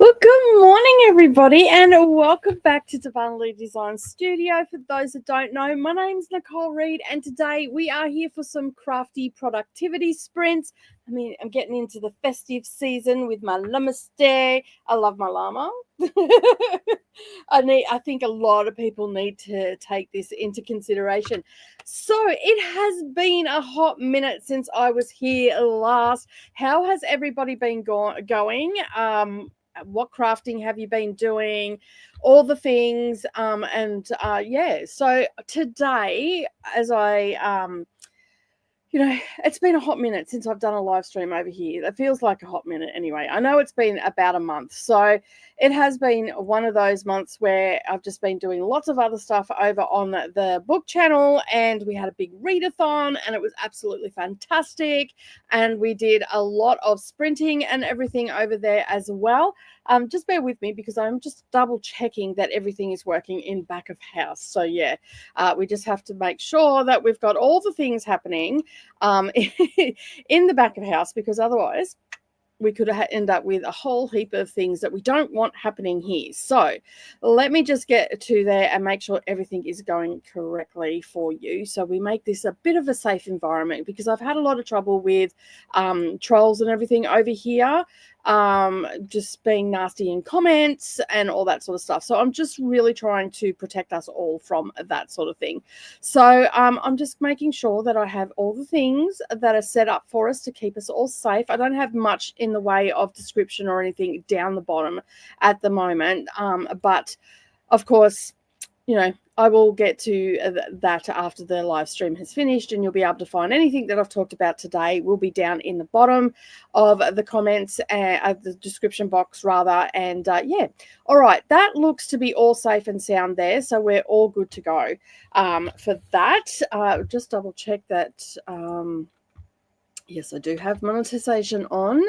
Well, good morning, everybody, and welcome back to Divinely Design Studio. For those that don't know, my name's Nicole Reed, and today we are here for some crafty productivity sprints. I'm getting into the festive season with my namaste. I love my llama. I think a lot of people need to take this into consideration. So it has been a hot minute since I was here last. How has everybody been going? What crafting have you been doing? All the things. So today, as it's been a hot minute since I've done a live stream over here. It feels like a hot minute anyway. I know it's been about a month. So it has been one of those months where I've just been doing lots of other stuff over on the book channel, and we had a big readathon and it was absolutely fantastic. And we did a lot of sprinting and everything over there as well. Just bear with me because I'm just double checking that everything is working in back of house. So yeah, we just have to make sure that we've got all the things happening in the back of house, because otherwise we could end up with a whole heap of things that we don't want happening here. So let me just get to there and make sure everything is going correctly for you, so we make this a bit of a safe environment, because I've had a lot of trouble with trolls and everything over here, just being nasty in comments and all that sort of stuff. So I'm just really trying to protect us all from that sort of thing. So I'm just making sure that I have all the things that are set up for us to keep us all safe. I don't have much in the way of description or anything down the bottom at the moment, but of course, I will get to that after the live stream has finished, and you'll be able to find anything that I've talked about today will be down in the bottom of the comments, of the description box rather. And yeah, all right, that looks to be all safe and sound there, so we're all good to go for that. Just double check that. Yes, I do have monetization on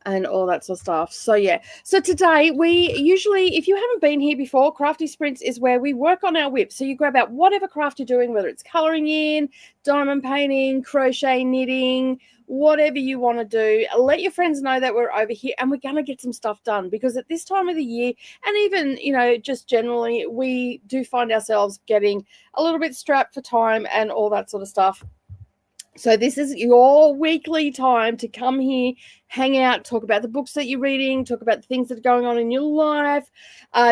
and all that sort of stuff. So yeah, so today we usually, if you haven't been here before, Crafty Sprints is where we work on our whip. So you grab out whatever craft you're doing, whether it's coloring in, diamond painting, crochet, knitting, whatever you want to do. Let your friends know that we're over here and we're going to get some stuff done, because at this time of the year, and even, just generally, we do find ourselves getting a little bit strapped for time and all that sort of stuff. So this is your weekly time to come here, hang out, talk about the books that you're reading, talk about the things that are going on in your life,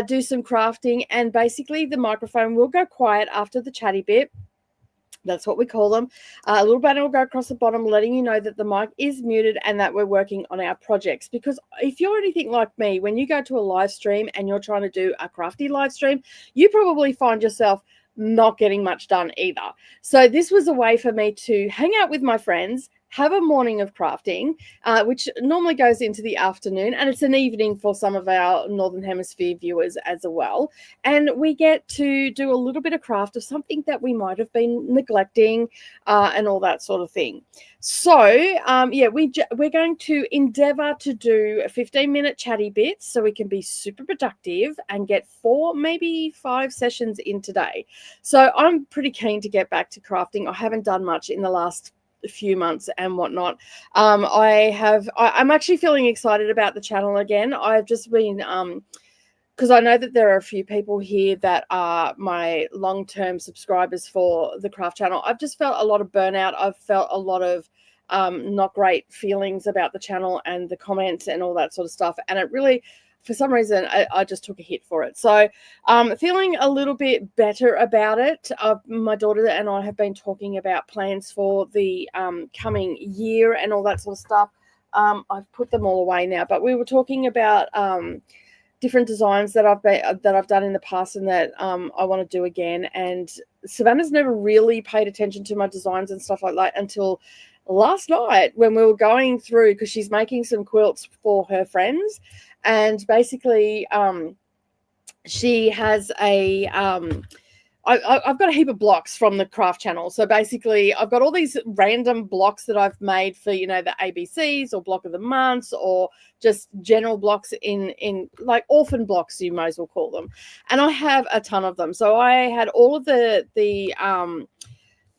do some crafting, and basically the microphone will go quiet after the chatty bit. That's what we call them. A little banner will go across the bottom letting you know that the mic is muted and that we're working on our projects. Because if you're anything like me, when you go to a live stream and you're trying to do a crafty live stream, you probably find yourself not getting much done either. So this was a way for me to hang out with my friends, have a morning of crafting, which normally goes into the afternoon, and it's an evening for some of our Northern Hemisphere viewers as well. And we get to do a little bit of craft of something that we might have been neglecting, and all that sort of thing. So, yeah, we're going to endeavor to do 15-minute chatty bits so we can be super productive and get 4, maybe 5 sessions in today. So I'm pretty keen to get back to crafting. I haven't done much in the last few months and whatnot. I'm actually feeling excited about the channel again. I've just been because I know that there are a few people here that are my long-term subscribers for the craft channel. I've just felt a lot of burnout. I've felt a lot of not great feelings about the channel and the comments and all that sort of stuff. And it really, for some reason, I just took a hit for it. So feeling a little bit better about it. My daughter and I have been talking about plans for the coming year and all that sort of stuff. I've put them all away now, but we were talking about different designs that I've done in the past and that I want to do again. And Savannah's never really paid attention to my designs and stuff like that until last night when we were going through, because she's making some quilts for her friends. And basically, she has I've got a heap of blocks from the craft channel. So basically, I've got all these random blocks that I've made for, the ABCs or block of the months, or just general blocks in like orphan blocks, you might as well call them. And I have a ton of them. So I had all of the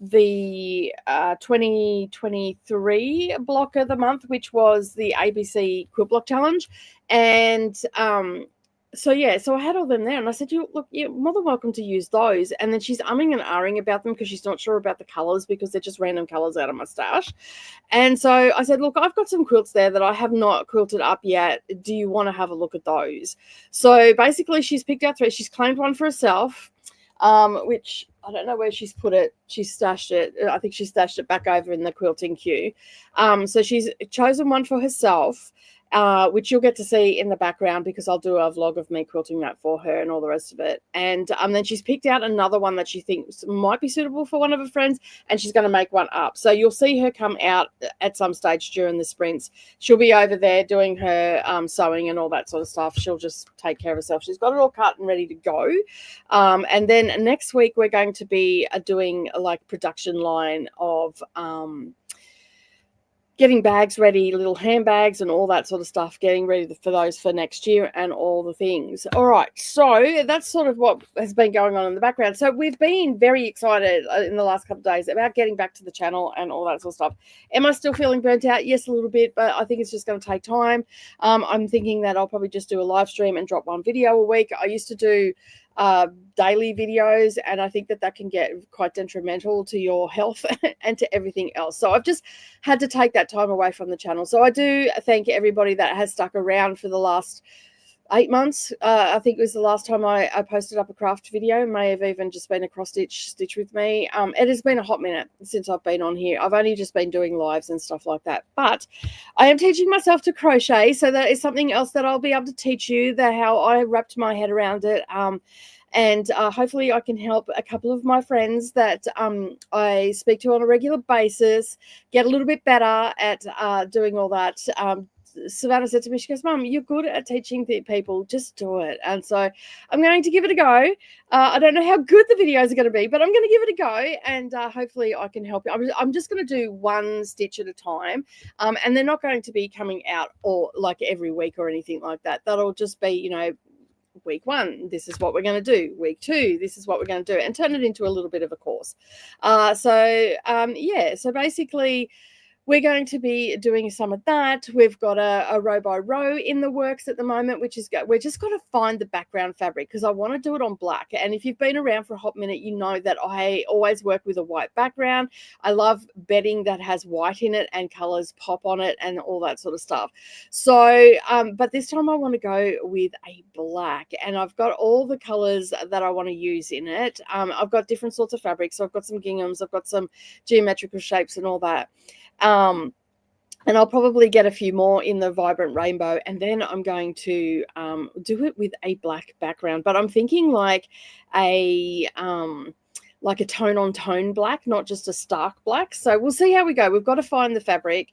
the 2023 block of the month, which was the ABC Quilt Block Challenge. And so I had all them there, and I said, look, you're more than welcome to use those. And then she's umming and ahhing about them because she's not sure about the colors, because they're just random colors out of my stash. And so I said, look, I've got some quilts there that I have not quilted up yet. Do you want to have a look at those? So basically she's picked out 3. She's claimed one for herself, which I don't know where she's put it. She stashed it. I think she stashed it back over in the quilting queue. So she's chosen one for herself, which you'll get to see in the background, because I'll do a vlog of me quilting that for her and all the rest of it. And then she's picked out another one that she thinks might be suitable for one of her friends, and she's going to make one up. So you'll see her come out at some stage during the sprints. She'll be over there doing her sewing and all that sort of stuff. She'll just take care of herself. She's got it all cut and ready to go. And then next week we're going to be doing like production line of getting bags ready, little handbags and all that sort of stuff, getting ready for those for next year and all the things. All right, so that's sort of what has been going on in the background. So we've been very excited in the last couple of days about getting back to the channel and all that sort of stuff. Am I still feeling burnt out? Yes, a little bit, but I think it's just going to take time. I'm thinking that I'll probably just do a live stream and drop one video a week. I used to do daily videos, and I think that can get quite detrimental to your health and to everything else. So I've just had to take that time away from the channel. So I do thank everybody that has stuck around for the last 8 months. I think it was the last time I posted up a craft video. It may have even just been a cross stitch with me. It has been a hot minute since I've been on here. I've only just been doing lives and stuff like that, but I am teaching myself to crochet, so that is something else that I'll be able to teach you, how I wrapped my head around it. And hopefully I can help a couple of my friends that I speak to on a regular basis get a little bit better at doing all that. Savannah said to me, she goes, Mum, you're good at teaching people, just do it. And so I'm going to give it a go. I don't know how good the videos are going to be, but I'm going to give it a go, and hopefully I can help you. I'm just going to do one stitch at a time, and they're not going to be coming out or like every week or anything like that. That'll just be, week 1, this is what we're going to do. Week 2, this is what we're going to do, and turn it into a little bit of a course. So basically we're going to be doing some of that. We've got a row by row in the works at the moment, which is we're just got to find the background fabric, because I want to do it on black. And if you've been around for a hot minute, you know that I always work with a white background. I love bedding that has white in it and colors pop on it and all that sort of stuff. So but this time I want to go with a black, and I've got all the colors that I want to use in it. I've got different sorts of fabrics. So I've got some ginghams, I've got some geometrical shapes and all that. And I'll probably get a few more in the vibrant rainbow, and then I'm going to do it with a black background. But I'm thinking like a tone on tone black, not just a stark black. So we'll see how we go. We've got to find the fabric.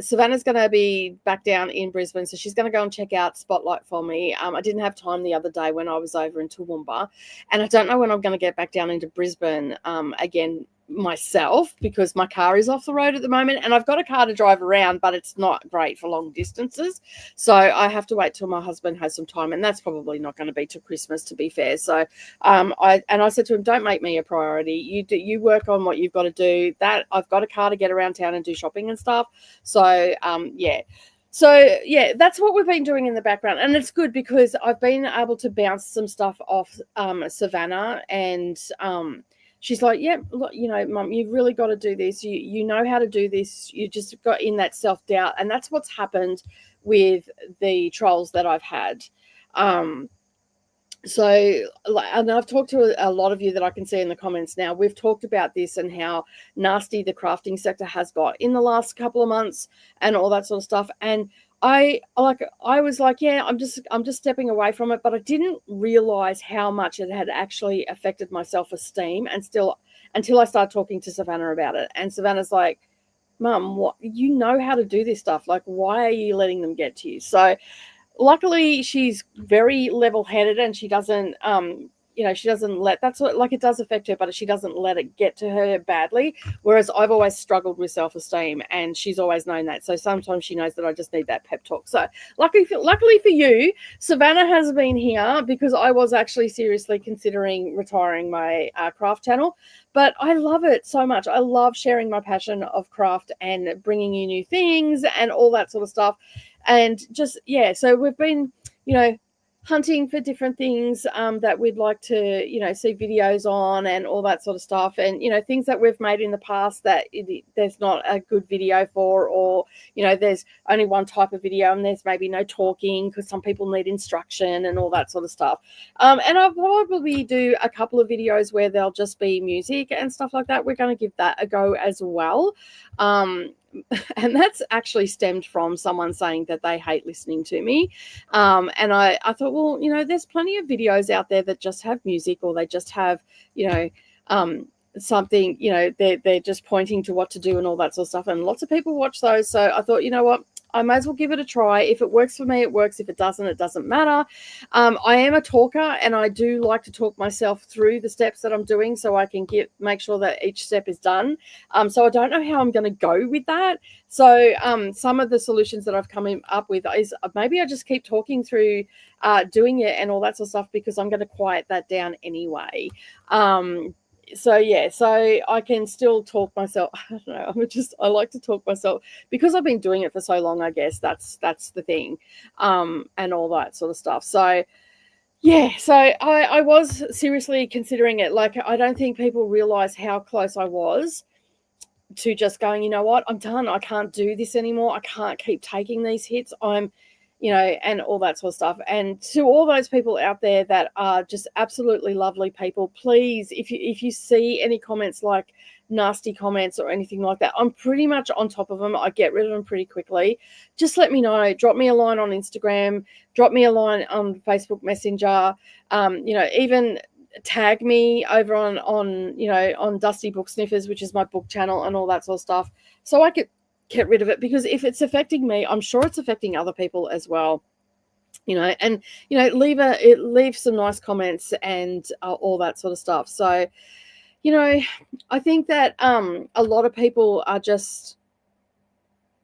Savannah's going to be back down in Brisbane, so she's going to go and check out Spotlight for me. I didn't have time the other day when I was over in Toowoomba, and I don't know when I'm going to get back down into Brisbane again myself, because my car is off the road at the moment, and I've got a car to drive around, but it's not great for long distances. So I have to wait till my husband has some time, and that's probably not going to be till Christmas, to be fair. So I said to him, don't make me a priority. You work on what you've got to do. That I've got a car to get around town and do shopping and stuff. So So, that's what we've been doing in the background. And it's good because I've been able to bounce some stuff off Savannah, and she's like, yeah, look, Mum, you've really got to do this. You know how to do this. You just got in that self-doubt. And that's what's happened with the trolls that I've had. And I've talked to a lot of you that I can see in the comments now. We've talked about this and how nasty the crafting sector has got in the last couple of months and all that sort of stuff. And I was like, yeah, I'm just stepping away from it, but I didn't realize how much it had actually affected my self-esteem, and still until I started talking to Savannah about it. And Savannah's like, Mum, what, you know how to do this stuff. Like, why are you letting them get to you? So luckily she's very level-headed, and she doesn't she doesn't let, that's what, like, it does affect her, but she doesn't let it get to her badly. Whereas I've always struggled with self-esteem, and she's always known that. So sometimes she knows that I just need that pep talk. So luckily for you, Savannah has been here because I was actually seriously considering retiring my craft channel, but I love it so much. I love sharing my passion of craft and bringing you new things and all that sort of stuff. And just, yeah, so we've been, hunting for different things that we'd like to, see videos on and all that sort of stuff. And, things that we've made in the past that there's not a good video for, or, there's only one type of video and there's maybe no talking because some people need instruction and all that sort of stuff. And I'll probably do a couple of videos where there'll just be music and stuff like that. We're going to give that a go as well. And that's actually stemmed from someone saying that they hate listening to me. And I thought, well, there's plenty of videos out there that just have music, or they just have, something, they're just pointing to what to do and all that sort of stuff. And lots of people watch those. So I thought, you know what? I might as well give it a try. If it works for me, it works. If it doesn't, it doesn't matter. I am a talker, and I do like to talk myself through the steps that I'm doing so I can make sure that each step is done. So I don't know how I'm going to go with that. So some of the solutions that I've come up with is maybe I just keep talking through doing it and all that sort of stuff, because I'm going to quiet that down anyway. So yeah, so I can still talk myself. I don't know. I like to talk myself because I've been doing it for so long. I guess that's the thing, and all that sort of stuff. So yeah, so I was seriously considering it. Like, I don't think people realize how close I was to just going, you know what, I'm done. I can't do this anymore. I can't keep taking these hits. And all that sort of stuff. And to all those people out there that are just absolutely lovely people, please, if you see any comments like nasty comments or anything like that, I'm pretty much on top of them. I get rid of them pretty quickly. Just let me know. Drop me a line on Instagram. Drop me a line on Facebook Messenger. Even tag me over on Dusty Book Sniffers, which is my book channel, and all that sort of stuff, so I could get rid of it, because if it's affecting me, I'm sure it's affecting other people as well. And leave some nice comments and all that sort of stuff. So I think that a lot of people are just,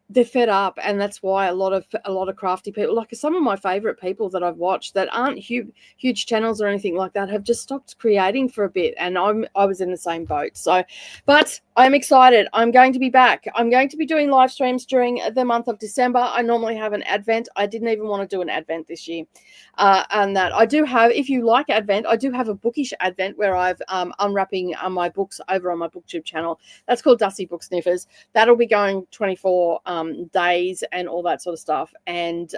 they're fed up, and that's why a lot of crafty people, like some of my favorite people that I've watched that aren't huge channels or anything like that, have just stopped creating for a bit, and I was in the same boat. So, but I'm excited. I'm going to be back. I'm going to be doing live streams during the month of December. I normally have an Advent. I didn't even want to do an Advent this year. And that I do have, if you like Advent, I do have a bookish Advent where I've unwrapping my books over on my BookTube channel. That's called Dusty Book Sniffers. That'll be going 24 days and all that sort of stuff. And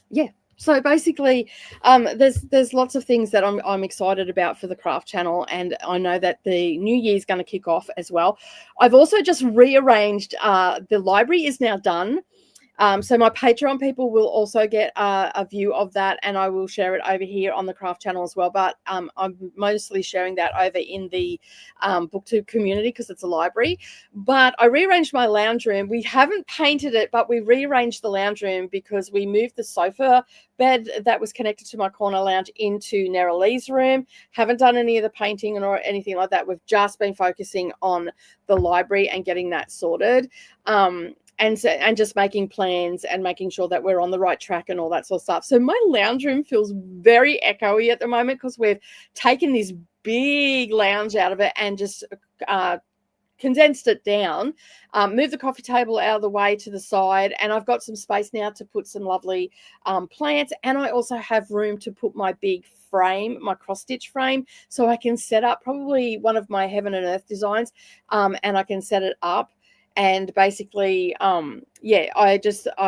yeah. So basically, there's lots of things that I'm excited about for the craft channel, and I know that the new year is going to kick off as well. I've also just rearranged. The library is now done. So my Patreon people will also get a view of that, and I will share it over here on the craft channel as well. But I'm mostly sharing that over in the BookTube community because it's a library. But I rearranged my lounge room. We haven't painted it, but we rearranged the lounge room because we moved the sofa bed that was connected to my corner lounge into Neralee's room. Haven't done any of the painting or anything like that. We've just been focusing on the library and getting that sorted. And just making plans and making sure that we're on the right track and all that sort of stuff. So my lounge room feels very echoey at the moment because we've taken this big lounge out of it and just condensed it down, moved the coffee table out of the way to the side, and I've got some space now to put some lovely plants, and I also have room to put my big frame, my cross-stitch frame, so I can set up probably one of my Heaven and Earth designs, and I can set it up. And basically, I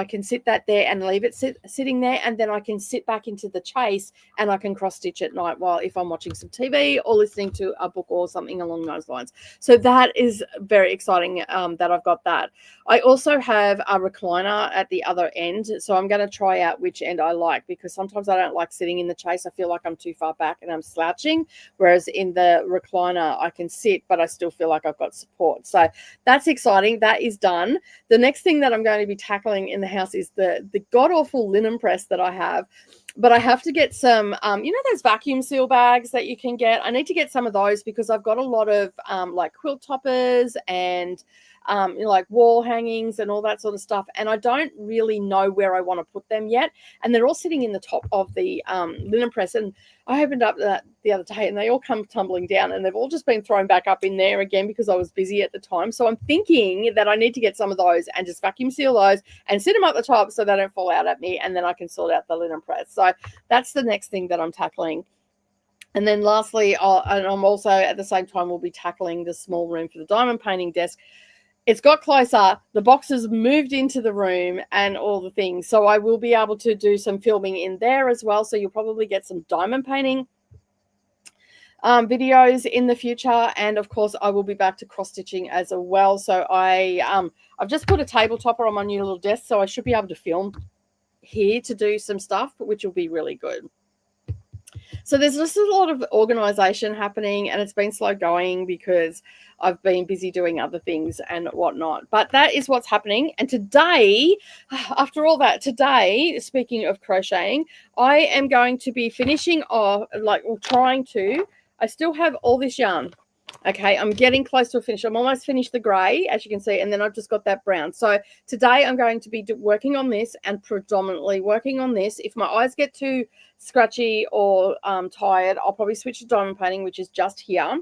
can sit that there and leave it sitting there, and then I can sit back into the chase and I can cross stitch at night if I'm watching some TV or listening to a book or something along those lines. So that is very exciting that I've got that. I also have a recliner at the other end, so I'm going to try out which end I like, because sometimes I don't like sitting in the chase. I feel like I'm too far back and I'm slouching, whereas in the recliner I can sit, but I still feel like I've got support. So that's exciting. That is done. The next thing that I'm going to be tackling in the house is the god-awful linen press that I have. But I have to get some, those vacuum seal bags that you can get. I need to get some of those because I've got a lot of like quilt toppers and like wall hangings and all that sort of stuff. And I don't really know where I want to put them yet. And they're all sitting in the top of the linen press. And I opened up that the other day and they all come tumbling down and they've all just been thrown back up in there again because I was busy at the time. So I'm thinking that I need to get some of those and just vacuum seal those and sit them up the top so they don't fall out at me, and then I can sort out the linen press. So that's the next thing that I'm tackling. And then lastly, I'm also at the same time will be tackling the small room for the diamond painting desk. It's got closer, the boxes moved into the room and all the things. So I will be able to do some filming in there as well. So you'll probably get some diamond painting videos in the future. And of course, I will be back to cross stitching as well. So I've just put a table topper on my new little desk. So I should be able to film here to do some stuff, which will be really good. So there's just a lot of organization happening, and it's been slow going because I've been busy doing other things and whatnot. But that is what's happening. And today, after all that, speaking of crocheting, I am going to be finishing off, I still have all this yarn. Okay, I'm getting close to a finish. I'm almost finished the grey, as you can see, and then I've just got that brown. So today I'm going to be working on this and predominantly working on this. If my eyes get too scratchy or tired, I'll probably switch to diamond painting, which is just here.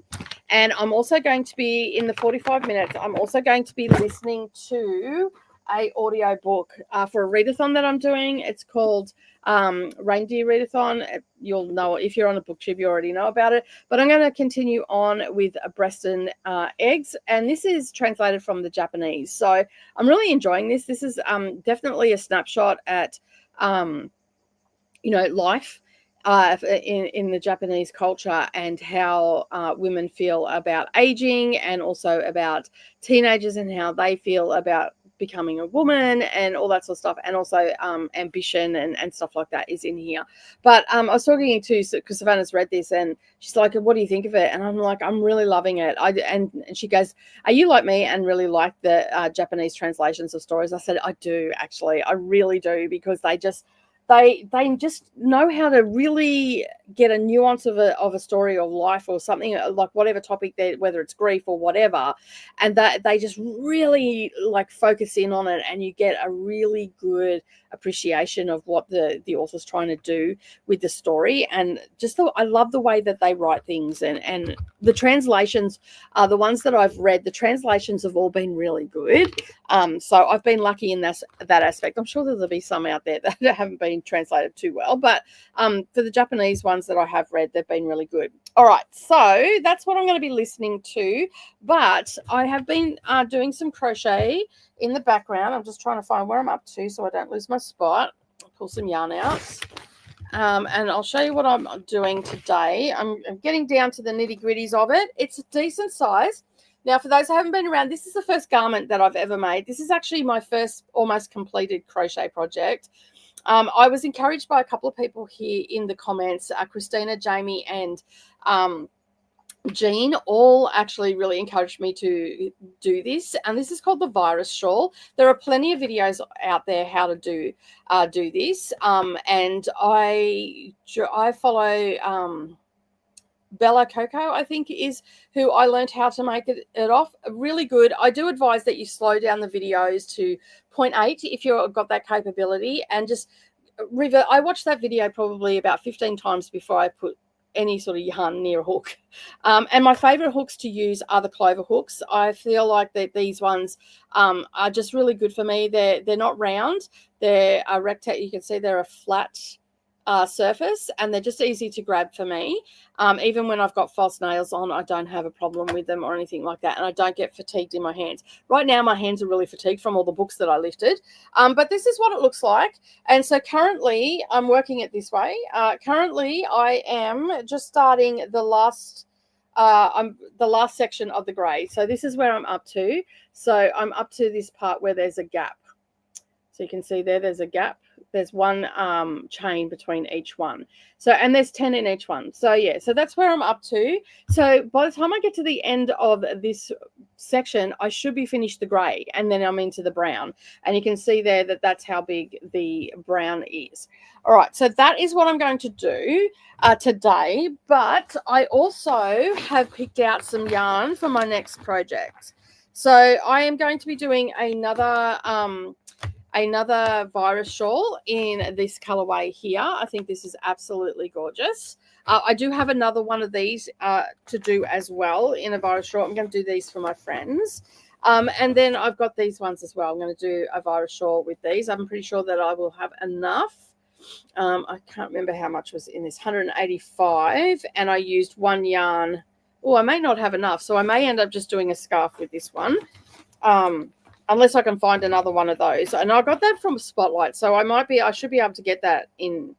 And I'm also going to be, in the 45 minutes, I'm also going to be listening to a audio book for a readathon that I'm doing. It's called Reindeer Readathon. You'll know, if you're on the booktube, you already know about it. But I'm going to continue on with Breaston eggs, and this is translated from the Japanese. So I'm really enjoying this. This is definitely a snapshot at life in the Japanese culture and how women feel about aging, and also about teenagers and how they feel about becoming a woman and all that sort of stuff, and also ambition and stuff like that is in here. But I was talking to, because Savannah's read this and she's like, what do you think of it? And I'm like, I'm really loving it. And she goes, are you like me and really like the Japanese translations of stories? I said, I do, actually. I really do, because they just know how to really get a nuance of a story of life or something, like whatever topic, whether it's grief or whatever, and that they just really like focus in on it, and you get a really good appreciation of what the author's trying to do with the story. And just I love the way that they write things, and the translations are the ones that I've read. The translations have all been really good. So I've been lucky in that aspect. I'm sure there'll be some out there that haven't been translated too well, but for the Japanese ones that I have read, they've been really good. All right, so that's what I'm going to be listening to. But I have been doing some crochet in the background. I'm just trying to find where I'm up to so I don't lose my spot. I'll pull some yarn out. And I'll show you what I'm doing today. I'm getting down to the nitty-gritties of it. It's a decent size. Now, for those who haven't been around, this is the first garment that I've ever made. This is actually my first almost completed crochet project. I was encouraged by a couple of people here in the comments, Christina, Jamie, and Jean, all actually really encouraged me to do this. And this is called the Virus Shawl. There are plenty of videos out there how to do this. And I follow Bella Coco, I think, is who I learned how to make it off. Really good. I do advise that you slow down the videos to 0.8 if you've got that capability, and just I watched that video probably about 15 times before I put any sort of yarn near a hook. And my favorite hooks to use are the clover hooks. I feel like that these ones are just really good for me. They're not round. They're a rectangle. You can see they're a flat surface, and they're just easy to grab for me. Even when I've got false nails on, I don't have a problem with them or anything like that, and I don't get fatigued in my hands. Right now my hands are really fatigued from all the books that I lifted, but this is what it looks like. And so currently I'm working it this way. Currently I am just starting the last section of the grey. So this is where I'm up to. So I'm up to this part where there's a gap. So you can see there's a gap there's one chain between each one. So, and there's 10 in each one. So yeah, so that's where I'm up to. So by the time I get to the end of this section, I should be finished the grey, and then I'm into the brown. And you can see there that that's how big the brown is. All right, so that is what I'm going to do today. But I also have picked out some yarn for my next project. So I am going to be doing another virus shawl in this colorway here. I think this is absolutely gorgeous. I do have another one of these to do as well in a virus shawl. I'm going to do these for my friends. And then I've got these ones as well. I'm going to do a virus shawl with these. I'm pretty sure that I will have enough. I can't remember how much was in this, 185, and I used one yarn. Oh, I may not have enough, so I may end up just doing a scarf with this one. Unless I can find another one of those. And I got that from Spotlight, so I should be able to get that in.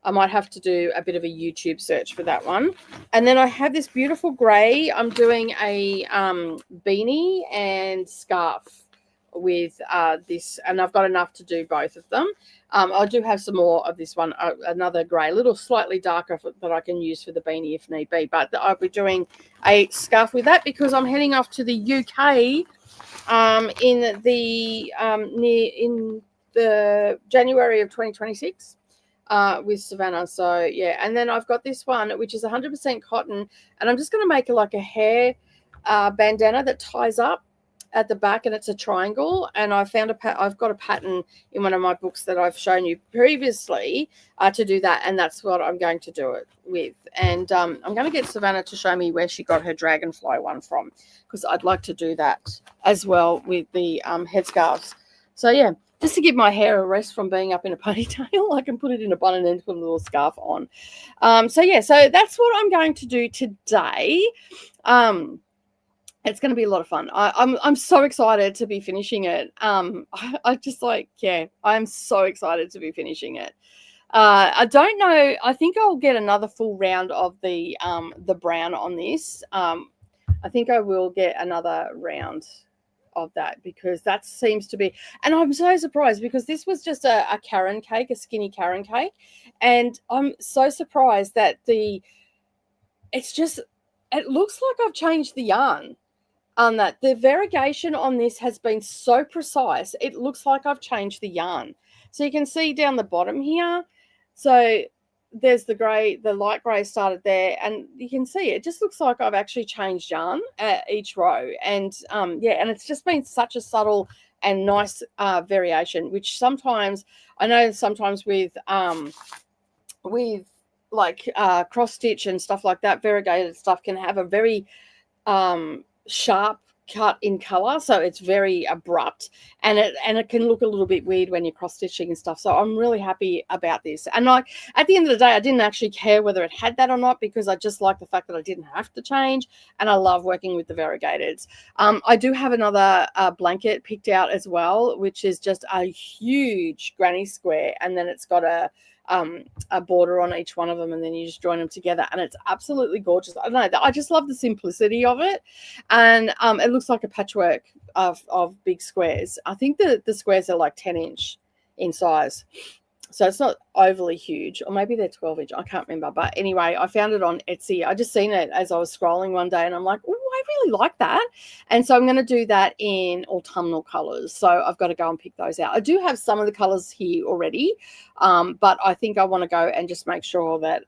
I might have to do a bit of a YouTube search for that one. And then I have this beautiful grey. I'm doing a beanie and scarf with this, and I've got enough to do both of them. I do have some more of this one, another grey, a little slightly darker that I can use for the beanie if need be. But I'll be doing a scarf with that because I'm heading off to the UK in the January of 2026 with Savannah. So yeah, and then I've got this one which is 100% cotton, and I'm just going to make like a hair bandana that ties up at the back, and it's a triangle. And I found I've got a pattern in one of my books that I've shown you previously to do that, and that's what I'm going to do it with. And I'm going to get Savannah to show me where she got her dragonfly one from, because I'd like to do that as well with the headscarves. So yeah, just to give my hair a rest from being up in a ponytail, I can put it in a bun and then put a little scarf on. So yeah, so that's what I'm going to do today. It's going to be a lot of fun. I'm so excited to be finishing it. I just like, yeah, I'm so excited to be finishing it. I don't know. I think I'll get another full round of the brown on this. I think I will get another round of that, because that seems to be, and I'm so surprised because this was just a Caron cake, a skinny Caron cake, and I'm so surprised that it looks like I've changed the yarn. That the variegation on this has been so precise. It looks like I've changed the yarn. So you can see down the bottom here. So there's the grey, the light grey started there, and you can see it just looks like I've actually changed yarn at each row. And yeah, and it's just been such a subtle and nice variation, which sometimes I know sometimes with like cross stitch and stuff like that, variegated stuff can have a very sharp cut in color, so it's very abrupt, and it can look a little bit weird when you're cross stitching and stuff. So I'm really happy about this, and like at the end of the day, I didn't actually care whether it had that or not, because I just like the fact that I didn't have to change, and I love working with the variegateds. I do have another blanket picked out as well, which is just a huge granny square, and then it's got a border on each one of them, and then you just join them together, and it's absolutely gorgeous. I don't know, I just love the simplicity of it, and it looks like a patchwork of big squares. I think the squares are like 10-inch in size, so it's not overly huge, or maybe they're 12-inch. I can't remember, but anyway, I found it on Etsy. I just seen it as I was scrolling one day, and I'm like, oh, I really like that. And so I'm going to do that in autumnal colors. So I've got to go and pick those out. I do have some of the colors here already, but I think I want to go and just make sure that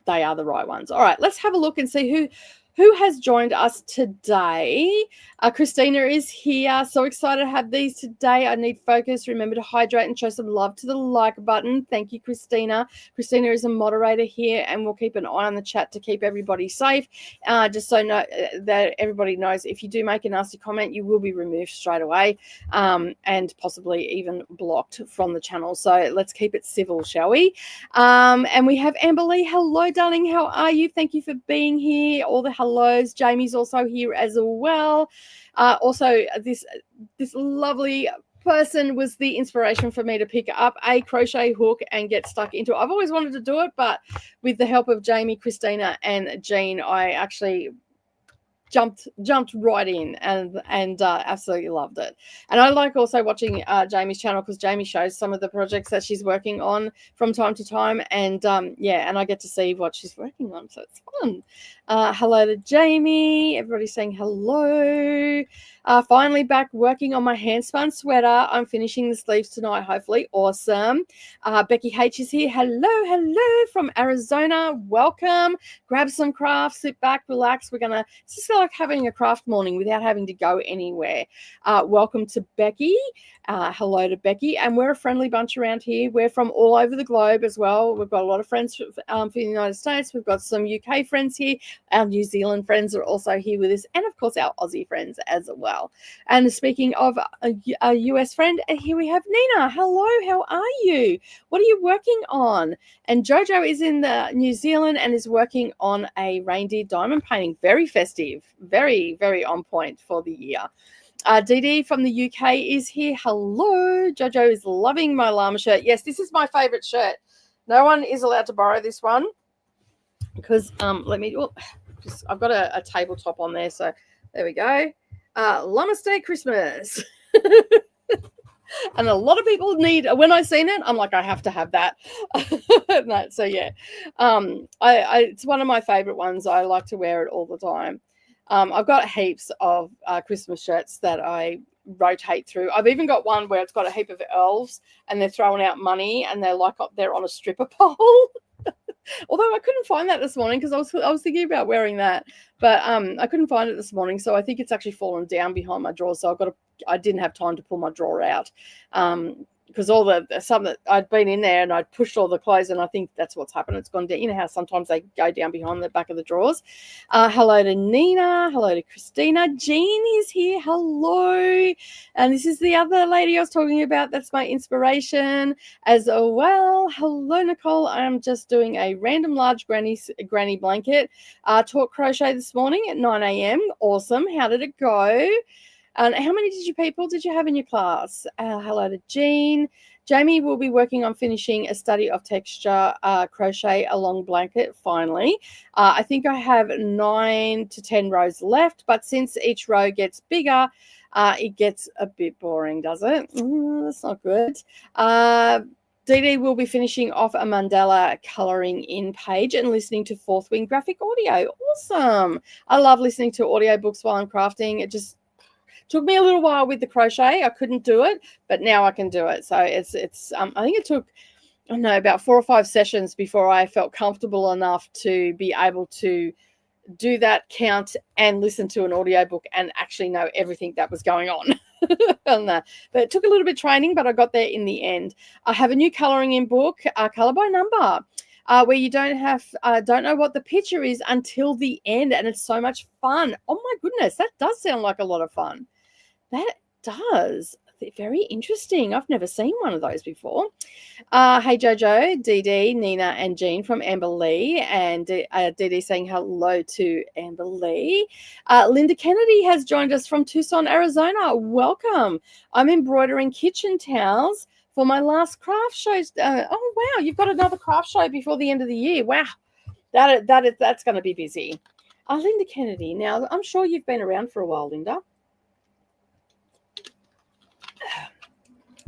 they are the right ones. All right, let's have a look and see who has joined us today. Christina is here. So excited to have these today. I need focus. Remember to hydrate and show some love to the like button. Thank you, Christina. Christina is a moderator here, and we'll keep an eye on the chat to keep everybody safe. Just so that everybody knows, if you do make a nasty comment, you will be removed straight away, and possibly even blocked from the channel. So let's keep it civil, shall we? And we have Amber Lee. Hello, darling. How are you? Thank you for being here. All the hellos. Jamie's also here as well. Also, this lovely person was the inspiration for me to pick up a crochet hook and get stuck into it. I've always wanted to do it, but with the help of Jamie, Christina, and Jean, I actually jumped right in and absolutely loved it. And I like also watching Jamie's channel because Jamie shows some of the projects that she's working on from time to time, and and I get to see what she's working on, so it's fun. Hello to Jamie. Everybody's saying hello. Finally back working on my handspun sweater. I'm finishing the sleeves tonight, hopefully. Awesome. Becky H is here. Hello from Arizona. Welcome. Grab some craft, sit back, relax. It's just like having a craft morning without having to go anywhere. Welcome to Becky. Hello to Becky. And we're a friendly bunch around here. We're from all over the globe as well. We've got a lot of friends for the United States. We've got some UK friends here. Our New Zealand friends are also here with us. And, of course, our Aussie friends as well. And speaking of a US friend, here we have Nina. Hello, how are you? What are you working on? And Jojo is in New Zealand and is working on a reindeer diamond painting. Very festive, very, very on point for the year. Dee Dee from the UK is here. Hello. Jojo is loving my llama shirt. Yes, this is my favorite shirt. No one is allowed to borrow this one because I've got a tabletop on there. So there we go. Llama Christmas. And a lot of people need, when I seen it, I'm like, I have to have that. So yeah, it's one of my favorite ones. I like to wear it all the time. I've got heaps of Christmas shirts that I rotate through. I've even got one where it's got a heap of elves and they're throwing out money and they're like they're on a stripper pole. Although I couldn't find that this morning because I was thinking about wearing that, but I couldn't find it this morning. So I think it's actually fallen down behind my drawer. So I didn't have time to pull my drawer out because some that I'd been in there and I'd pushed all the clothes, and I think that's what's happened. It's gone down. You know how sometimes they go down behind the back of the drawers. Hello to Nina. Hello to Christina. Jean is here. Hello. And this is the other lady I was talking about. That's my inspiration as well. Hello, Nicole. I'm just doing a random large granny blanket. Taught crochet this morning at 9 a.m. Awesome. How did it go? And how many people did you have in your class? Hello to Jean. Jamie will be working on finishing a study of texture crochet along blanket finally. I think I have 9 to 10 rows left, but since each row gets bigger, it gets a bit boring, does it? That's not good. Dee Dee will be finishing off a mandala colouring in page and listening to Fourth Wing graphic audio. Awesome. I love listening to audiobooks while I'm crafting. It just took me a little while with the crochet. I couldn't do it, but now I can do it. So it's I think it took, I don't know, about 4 or 5 sessions before I felt comfortable enough to be able to do that count and listen to an audiobook and actually know everything that was going on. But it took a little bit of training, but I got there in the end. I have a new colouring in book, Colour by Number. Where you don't know what the picture is until the end, and it's so much fun. Oh my goodness, that does sound like a lot of fun. That does. Very interesting. I've never seen one of those before. Hey Jojo, Dee Dee, Nina, and Jean from Amber Lee, and Dee Dee saying hello to Amber Lee. Linda Kennedy has joined us from Tucson, Arizona. Welcome. I'm embroidering kitchen towels for my last craft shows. Oh wow, you've got another craft show before the end of the year. Wow, that's going to be busy. Linda Kennedy. Now I'm sure you've been around for a while, Linda.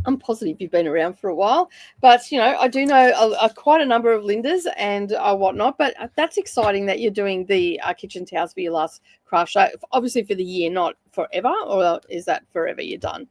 I'm positive you've been around for a while, but I do know quite a number of Lindas and whatnot. But that's exciting that you're doing the kitchen towels for your last craft show. Obviously for the year, not forever, or is that forever you're done?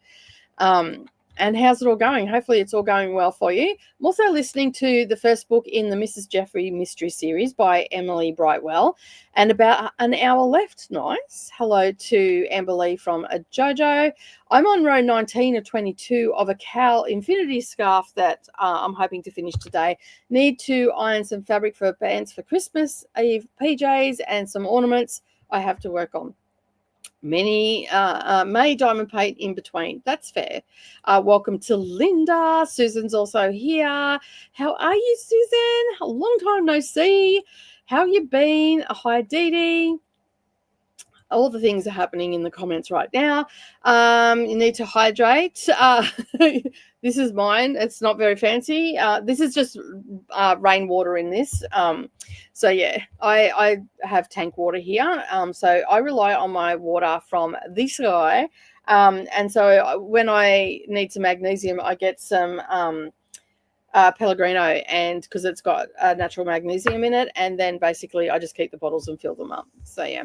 And how's it all going? Hopefully it's all going well for you. I'm also listening to the first book in the Mrs. Jeffrey Mystery Series by Emily Brightwell, and about an hour left. Nice. Hello to Amber Lee from Jojo. I'm on row 19 of 22 of a cowl infinity scarf that I'm hoping to finish today. Need to iron some fabric for bands for Christmas Eve PJs and some ornaments I have to work on. Many May diamond paint in between. That's fair. Welcome to Linda. Susan's also here. How are you, Susan? A long time no see. How you been? Hi, Dee Dee. all the things are happening in the comments right now. You need to hydrate. This is mine. It's not very fancy. This is just rainwater in this. So yeah, I have tank water here. So I rely on my water from this guy. And so when I need some magnesium, I get some Pellegrino, and because it's got natural magnesium in it, and then basically I just keep the bottles and fill them up. So yeah.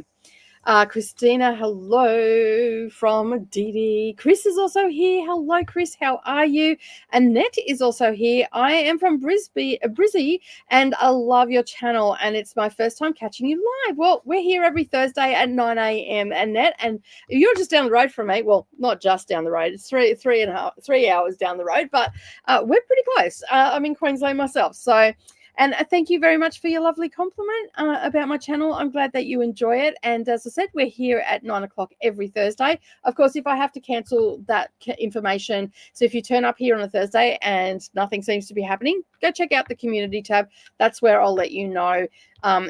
Christina, hello from Dee. Chris is also here. Hello, Chris. How are you? Annette is also here. I am from Brizzy, and I love your channel, and it's my first time catching you live. Well, we're here every Thursday at 9 a.m. Annette, and you're just down the road from me. Well, not just down the road. It's 3 hours down the road, but we're pretty close. I'm in Queensland myself, so. And thank you very much for your lovely compliment about my channel. I'm glad that you enjoy it. And as I said, we're here at 9 o'clock every Thursday. Of course, if I have to cancel that information, so if you turn up here on a Thursday and nothing seems to be happening, go check out the community tab. That's where I'll let you know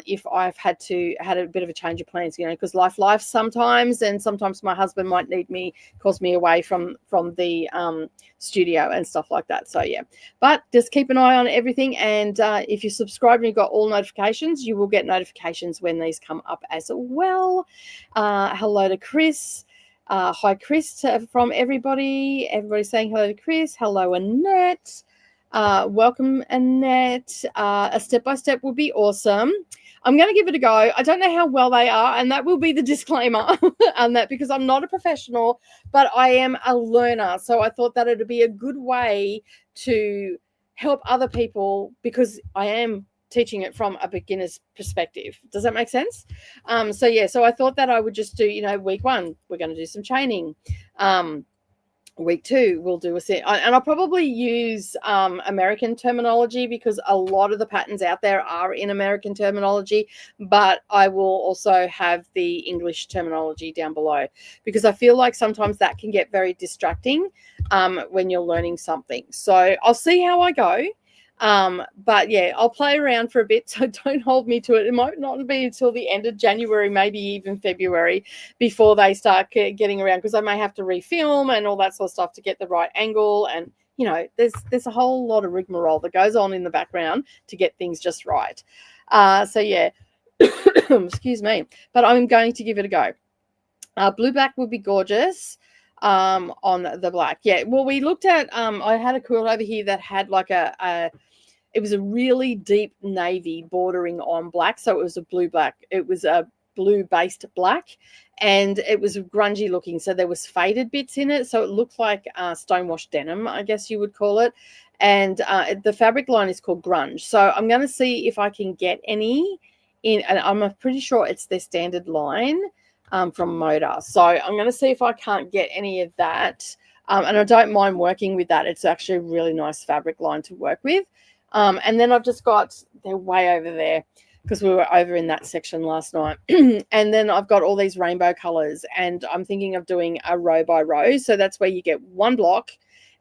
if I've had a bit of a change of plans, because life sometimes, and sometimes my husband might need me, calls me away from the studio and stuff like that. So yeah, but just keep an eye on everything, and if you subscribe and you've got all notifications, you will get notifications when these come up as well. Hello to Chris. Hi, Chris, from everybody. Everybody's saying hello to Chris. Hello, Annette. Welcome, Annette. A step-by-step would be awesome. I'm going to give it a go. I don't know how well they are, and that will be the disclaimer on that, because I'm not a professional, but I am a learner. So I thought that it would be a good way to help other people, because I am teaching it from a beginner's perspective. Does that make sense? So yeah, so I thought that I would just do, week 1, we're going to do some chaining. Week 2, we'll do a set, and I'll probably use American terminology, because a lot of the patterns out there are in American terminology, but I will also have the English terminology down below, because I feel like sometimes that can get very distracting when you're learning something. So I'll see how I go. But yeah, I'll play around for a bit, so don't hold me to it. It might not be until the end of January, maybe even February, before they start getting around, because I may have to refilm and all that sort of stuff to get the right angle. And, there's a whole lot of rigmarole that goes on in the background to get things just right. So yeah, excuse me, but I'm going to give it a go. Blue black would be gorgeous. On the black. Yeah, well, we looked at I had a quilt over here that had like it was a really deep navy bordering on black, so it was a blue black. It was a blue based black, and it was grungy looking, so there was faded bits in it, so it looked like stonewashed denim, I guess you would call it. And the fabric line is called Grunge, so I'm going to see if I can get any in, and I'm pretty sure it's their standard line from Moda. So I'm going to see if I can't get any of that. And I don't mind working with that. It's actually a really nice fabric line to work with. And then I've just got, they're way over there, because we were over in that section last night. And then I've got all these rainbow colors, and I'm thinking of doing a row by row. So that's where you get one block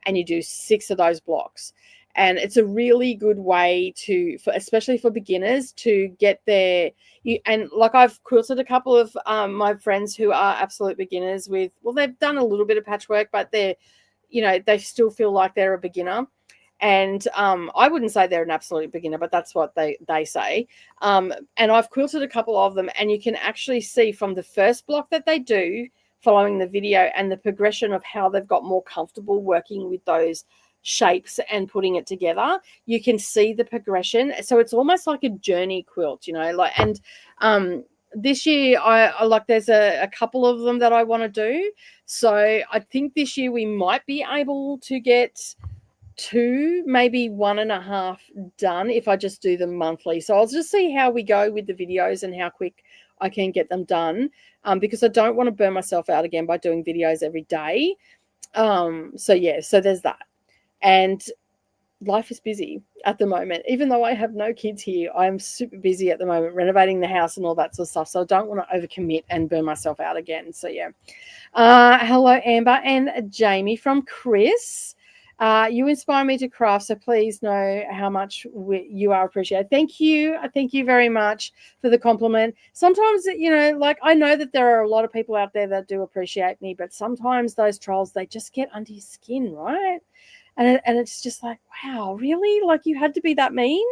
and you do 6 of those blocks. And it's a really good way to, especially for beginners, to get there. And like, I've quilted a couple of my friends who are absolute beginners with, well, they've done a little bit of patchwork, but they're, they still feel like they're a beginner. And I wouldn't say they're an absolute beginner, but that's what they say. And I've quilted a couple of them, and you can actually see from the first block that they do, following the video, and the progression of how they've got more comfortable working with those shapes and putting it together. You can see the progression. So it's almost like a journey quilt, and this year I like, there's a couple of them that I want to do. So I think this year we might be able to get 2, maybe 1.5 done if I just do them monthly. So I'll just see how we go with the videos and how quick I can get them done, because I don't want to burn myself out again by doing videos every day. So yeah, so there's that. And life is busy at the moment. Even though I have no kids here, I'm super busy at the moment, renovating the house and all that sort of stuff. So I don't want to overcommit and burn myself out again. So yeah. Hello, Amber and Jamie from Chris. You inspire me to craft, so please know how much you are appreciated. Thank you. Thank you very much for the compliment. Sometimes, like I know that there are a lot of people out there that do appreciate me, but sometimes those trolls, they just get under your skin, right? And it's just like, wow, really? Like you had to be that mean?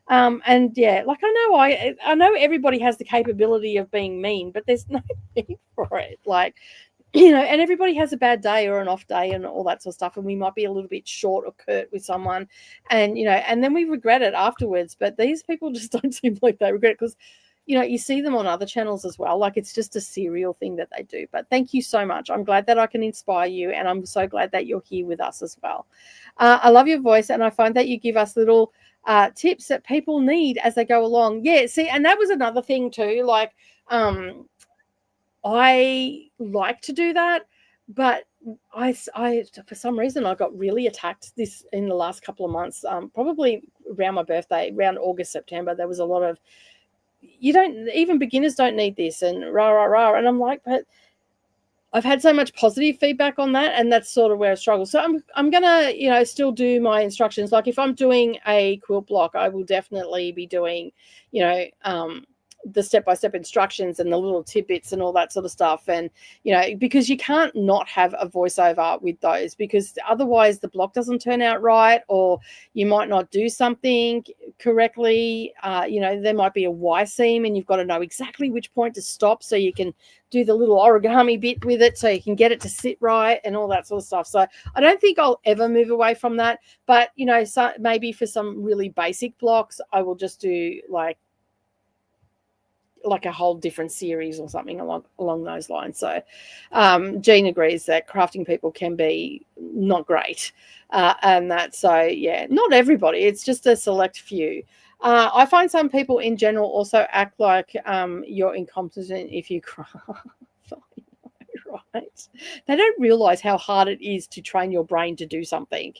And yeah, like I know everybody has the capability of being mean, but there's no need for it. Like, and everybody has a bad day or an off day and all that sort of stuff. And we might be a little bit short or curt with someone and then we regret it afterwards. But these people just don't seem like they regret it because, you see them on other channels as well. Like it's just a serial thing that they do. But thank you so much. I'm glad that I can inspire you. And I'm so glad that you're here with us as well. I love your voice. And I find that you give us little tips that people need as they go along. Yeah, see, and that was another thing too. Like, I like to do that, but I for some reason I got really attacked this in the last couple of months. Probably around my birthday, around August, September, there was a lot of even beginners don't need this and rah rah rah, and I'm like, but I've had so much positive feedback on that, and that's sort of where I struggle. So I'm gonna still do my instructions. Like if I'm doing a quilt block, I will definitely be doing the step-by-step instructions and the little tidbits and all that sort of stuff. And because you can't not have a voiceover with those, because otherwise the block doesn't turn out right, or you might not do something correctly. There might be a Y seam and you've got to know exactly which point to stop so you can do the little origami bit with it so you can get it to sit right and all that sort of stuff. So I don't think I'll ever move away from that. But, so maybe for some really basic blocks, I will just do like a whole different series or something along those lines. So Jean agrees that crafting people can be not great. And that, so yeah, not everybody, it's just a select few. I find some people in general also act like you're incompetent if you craft. Right? They don't realize how hard it is to train your brain to do something,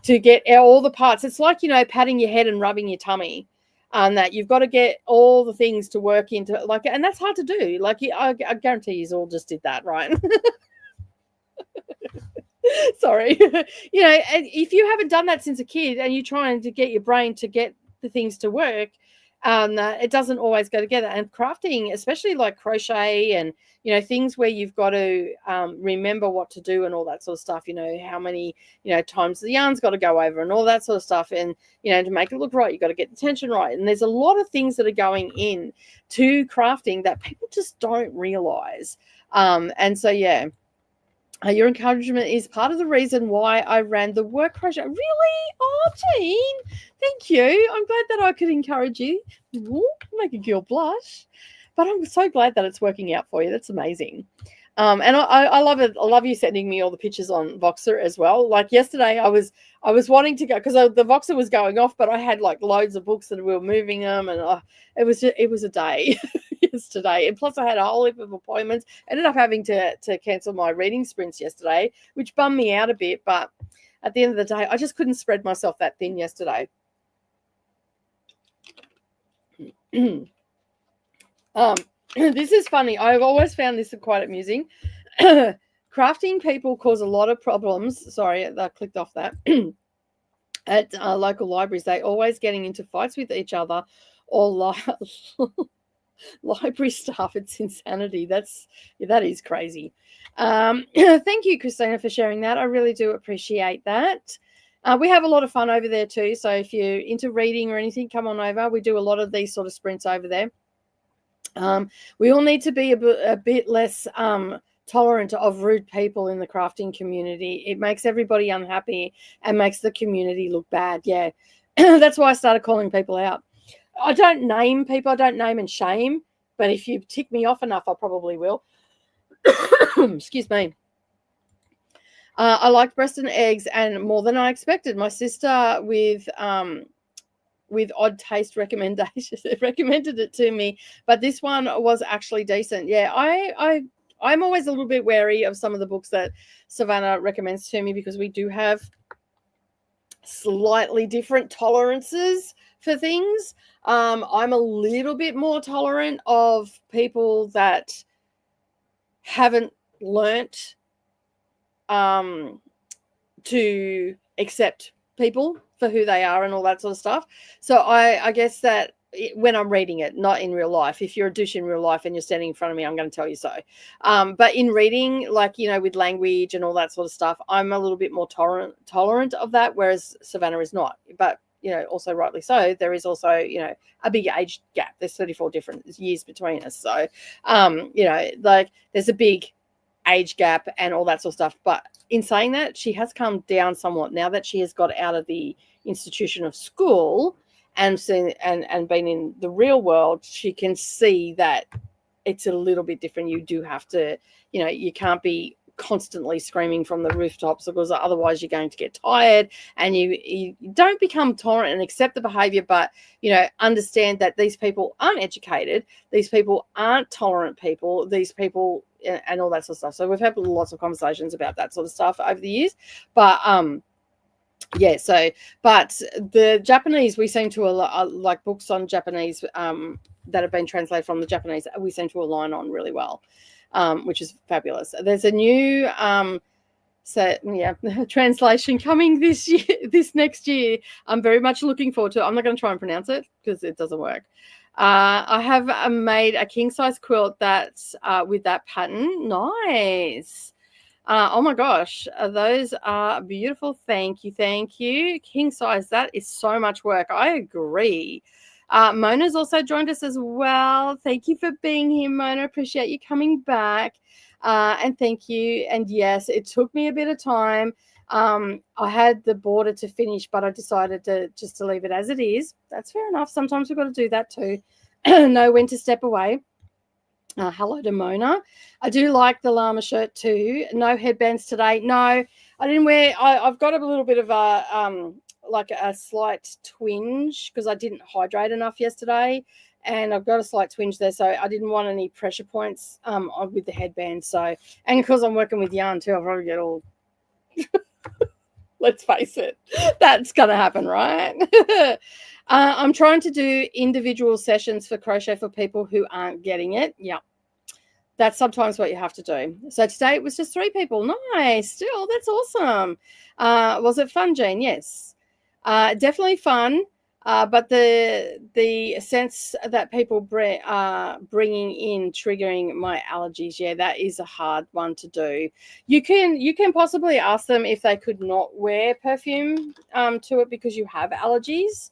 to get all the parts. It's like, patting your head and rubbing your tummy. And that you've got to get all the things to work into, like, and that's hard to do. Like, I guarantee you all just did that, right? Sorry. And if you haven't done that since a kid and you're trying to get your brain to get the things to work, it doesn't always go together. And crafting, especially like crochet and things where you've got to remember what to do and all that sort of stuff, how many times the yarn's got to go over and all that sort of stuff, and to make it look right, you've got to get the tension right, and there's a lot of things that are going in to crafting that people just don't realize. And so yeah, your encouragement is part of the reason why I ran the work crochet. Really? Oh, Jean, thank you. I'm glad that I could encourage you. Ooh, make a girl blush. But I'm so glad that it's working out for you. That's amazing. And I love it. I love you sending me all the pictures on Voxer as well. Like yesterday, I was wanting to go because the Voxer was going off, but I had like loads of books that we were moving them, and it was a day yesterday. And plus, I had a whole heap of appointments. I ended up having to cancel my reading sprints yesterday, which bummed me out a bit. But at the end of the day, I just couldn't spread myself that thin yesterday. This is funny. I've always found this quite amusing. Crafting people cause a lot of problems. Sorry, I clicked off that. At local libraries, they always getting into fights with each other or library staff. It's insanity. That is crazy. Thank you, Christina, for sharing that. I really do appreciate that. We have a lot of fun over there too. So if you're into reading or anything, come on over. We do a lot of these sort of sprints over there. We all need to be a bit less tolerant of rude people in the crafting community. It makes everybody unhappy and makes the community look bad. Yeah, that's why I started calling people out. I don't name people. I don't name and shame. But if you tick me off enough, I probably will. Excuse me. I liked breast and eggs and more than I expected. My sister with odd taste recommendations recommended it to me, but this one was actually decent. Yeah, I'm always a little bit wary of some of the books that Savannah recommends to me because we do have slightly different tolerances for things. I'm a little bit more tolerant of people that haven't learnt to accept people for who they are and all that sort of stuff. So I guess that when I'm reading it, not in real life. If you're a douche in real life and you're standing in front of me, I'm going to tell you so. But in reading, like, with language and all that sort of stuff, I'm a little bit more tolerant of that, whereas Savannah is not. But, also rightly so, there is also, a big age gap. There's 34 different years between us. So, like there's a big age gap and all that sort of stuff. But in saying that, she has come down somewhat now that she has got out of the institution of school and seen and been in the real world. She can see that it's a little bit different. You do have to, you can't be constantly screaming from the rooftops, because otherwise you're going to get tired, and you don't become tolerant and accept the behavior, but understand that these people aren't educated, these people aren't tolerant people, these people and all that sort of stuff. So we've had lots of conversations about that sort of stuff over the years. But but the Japanese, we seem to like books on Japanese that have been translated from the Japanese, we seem to align on really well, which is fabulous. There's a new translation coming this next year. I'm very much looking forward to it. I'm not going to try and pronounce it because it doesn't work. I have made a king size quilt that's with that pattern. Nice. Oh my gosh, those are beautiful. Thank you. King size, that is so much work. I agree. Mona's also joined us as well. Thank you for being here, Mona. Appreciate you coming back. And thank you. And yes, it took me a bit of time. I had the border to finish, but I decided to leave it as it is. That's fair enough. Sometimes we've got to do that too. Know when to step away. Hello to Mona. I do like the llama shirt too. No headbands today. No, I didn't wear. I've got a little bit of a like a slight twinge because I didn't hydrate enough yesterday, and I've got a slight twinge there, so I didn't want any pressure points with the headband. So, and because I'm working with yarn too, I'll probably get all. Let's face it, that's gonna happen, right? I'm trying to do individual sessions for crochet for people who aren't getting it. Yeah, that's sometimes what you have to do. So today it was just 3 people. Nice. Still, that's awesome. Was it fun, Jane? Yes. Definitely fun. But the sense that people bringing in triggering my allergies, yeah, that is a hard one to do. You can possibly ask them if they could not wear perfume to it because you have allergies.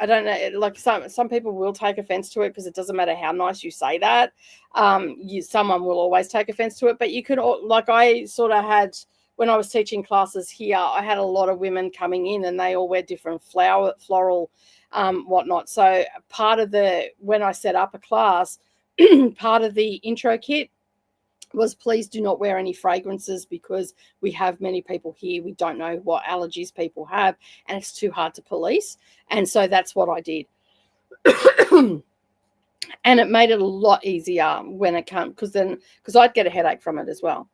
I don't know, like some people will take offense to it because it doesn't matter how nice you say that. Someone will always take offense to it, but you could, like I sort of had, when I was teaching classes here, I had a lot of women coming in and they all wear different floral whatnot. So when I set up a class, part of the intro kit was please do not wear any fragrances because we have many people here. We don't know what allergies people have and it's too hard to police. And so that's what I did. And it made it a lot easier when it came, because I'd get a headache from it as well.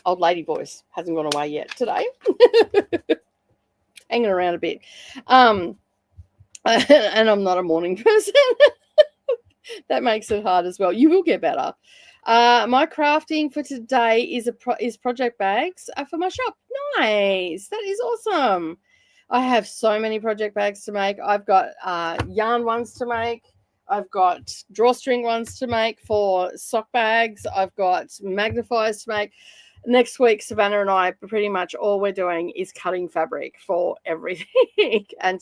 Old lady voice hasn't gone away yet today. Hanging around a bit. And I'm not a morning person. That makes it hard as well. You will get better. My crafting for today is project bags for my shop. Nice. That is awesome. I have so many project bags to make. I've got yarn ones to make. I've got drawstring ones to make for sock bags. I've got magnifiers to make. Next week, Savannah and I, pretty much all we're doing is cutting fabric for everything. And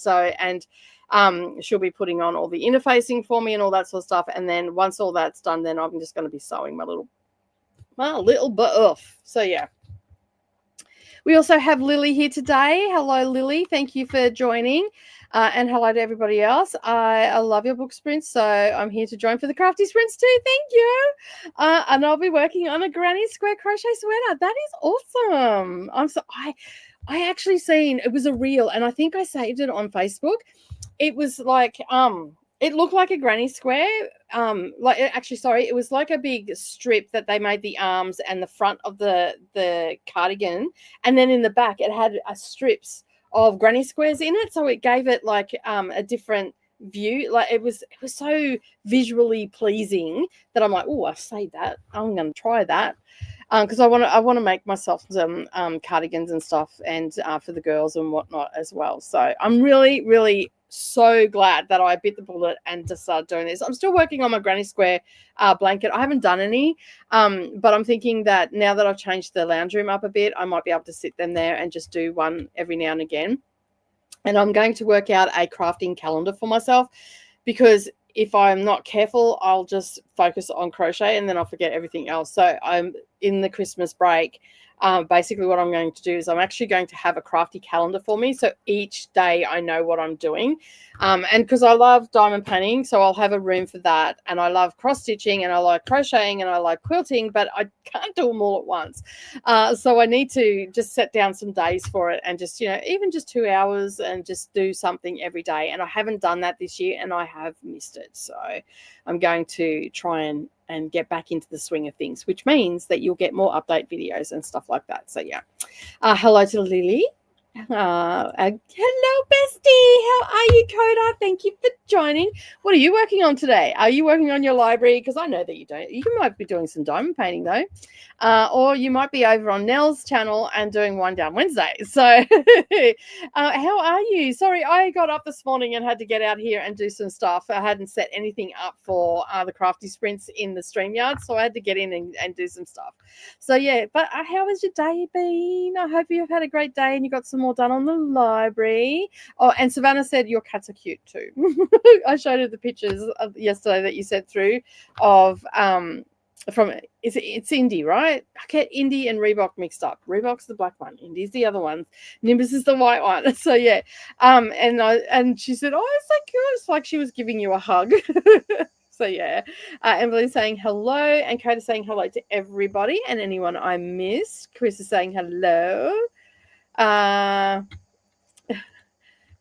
she'll be putting on all the interfacing for me and all that sort of stuff. And then once all that's done, then I'm just going to be sewing my little butt off. So, yeah. We also have Lily here today. Hello, Lily. Thank you for joining. And hello to everybody else. I love your book sprints, so I'm here to join for the crafty sprints too. Thank you. And I'll be working on a granny square crochet sweater. That is awesome. I actually seen, it was a reel, and I think I saved it on Facebook. It was like it looked like a granny square. It was like a big strip that they made the arms and the front of the cardigan, and then in the back it had strips of granny squares in it, so it gave it like a different view. Like it was so visually pleasing that I'm like, oh, I say that. I'm going to try that. Because I want to make myself some cardigans and stuff, and for the girls and whatnot as well. So I'm really, really so glad that I bit the bullet and just started doing this. I'm still working on my granny square blanket. I haven't done any, but I'm thinking that now that I've changed the lounge room up a bit, I might be able to sit them there and just do one every now and again. And I'm going to work out a crafting calendar for myself, because if I'm not careful, I'll just focus on crochet and then I'll forget everything else. So I'm in the Christmas break. Basically what I'm going to do is I'm actually going to have a crafty calendar for me. So each day I know what I'm doing. And because I love diamond painting, so I'll have a room for that. And I love cross stitching and I like crocheting and I like quilting, but I can't do them all at once. So I need to just set down some days for it and just, even just 2 hours and just do something every day. And I haven't done that this year and I have missed it. So I'm going to try and get back into the swing of things, which means that you'll get more update videos and stuff like that. So yeah. Hello to Lily. Hello, bestie. How are you, Coda? Thank you for joining. What are you working on today? Are you working on your library? Because I know that you don't. You might be doing some diamond painting though, or you might be over on Nell's channel and doing One Down Wednesday. So, how are you? Sorry, I got up this morning and had to get out here and do some stuff. I hadn't set anything up for the crafty sprints in the StreamYard, so I had to get in and do some stuff. So yeah, but how has your day been? I hope you've had a great day and you got some more done on the library. Oh, and Savannah said your cats are cute too. I showed her the pictures yesterday that you sent through of from it's Indy, right? I get Indy and Reebok mixed up. Reebok's the black one, Indy's the other one, Nimbus is the white one. So yeah, and she said, oh, it's so cute. It's like she was giving you a hug. So yeah, Emily's saying hello, and Coda's saying hello to everybody and anyone I missed. Chris is saying hello.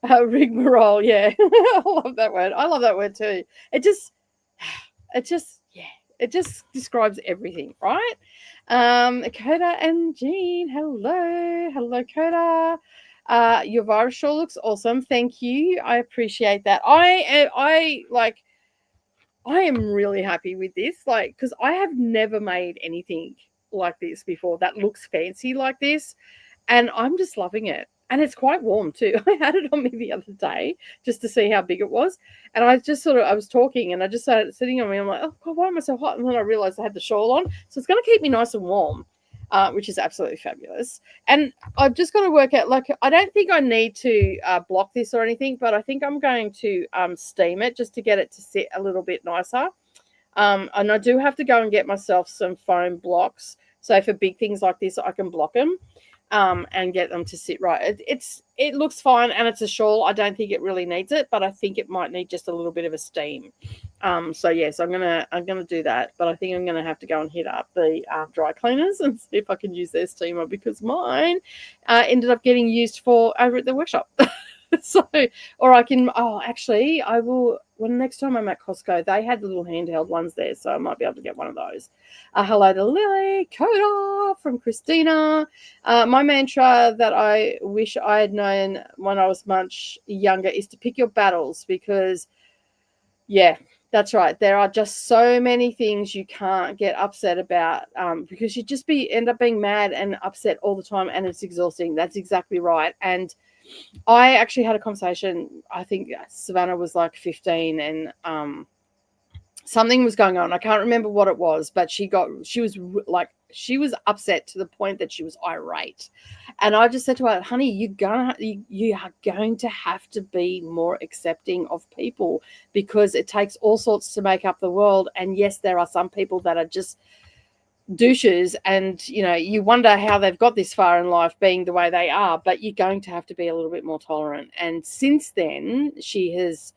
Rigmarole, yeah. I love that word. I love that word too. It just describes everything, right? Coda and Jean, hello, Coda. Your virus shawl looks awesome. Thank you. I appreciate that. I am really happy with this, because I have never made anything like this before that looks fancy like this, and I'm just loving it. And it's quite warm too. I had it on me the other day just to see how big it was, and I was talking and I just started sitting on me. I'm like, oh God, why am I so hot? And then I realized I had the shawl on, so it's going to keep me nice and warm, which is absolutely fabulous. And I've just got to work out, I don't think I need to block this or anything, but I think I'm going to steam it just to get it to sit a little bit nicer. And I do have to go and get myself some foam blocks, so for big things like this I can block them and get them to sit right. It looks fine, and it's a shawl. I don't think it really needs it, but I think it might need just a little bit of a steam. So yes, I'm gonna do that, but I think I'm gonna have to go and hit up the dry cleaners and see if I can use their steamer, because mine ended up getting used for over at the workshop. So, or I can, actually I will, when next time I'm at Costco, they had the little handheld ones there, so I might be able to get one of those. Hello to Lily, Coda from Christina. My mantra that I wish I had known when I was much younger is to pick your battles, because yeah, that's right. There are just so many things you can't get upset about, because you just end up being mad and upset all the time, and it's exhausting. That's exactly right. And I actually had a conversation, I think Savannah was like 15, and something was going on. I can't remember what it was, but she was upset to the point that she was irate. And I just said to her, honey, you are going to have to be more accepting of people, because it takes all sorts to make up the world. And yes, there are some people that are just douches, and you wonder how they've got this far in life being the way they are, but you're going to have to be a little bit more tolerant. And since then she's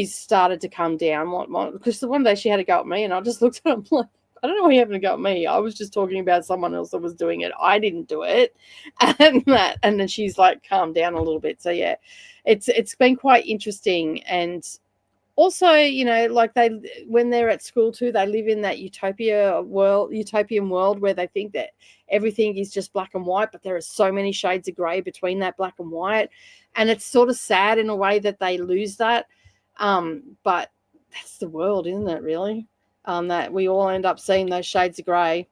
started to come down, because the one day she had a go at me, and I just looked at her like, I don't know why you're having a go at me. I was just talking about someone else that was doing it. I didn't do it. And then she's like calmed down a little bit. So yeah, it's been quite interesting. And also, when they're at school too, they live in that utopian world where they think that everything is just black and white, but there are so many shades of gray between that black and white. And it's sort of sad in a way that they lose that. But that's the world, isn't it, really? That we all end up seeing those shades of grey.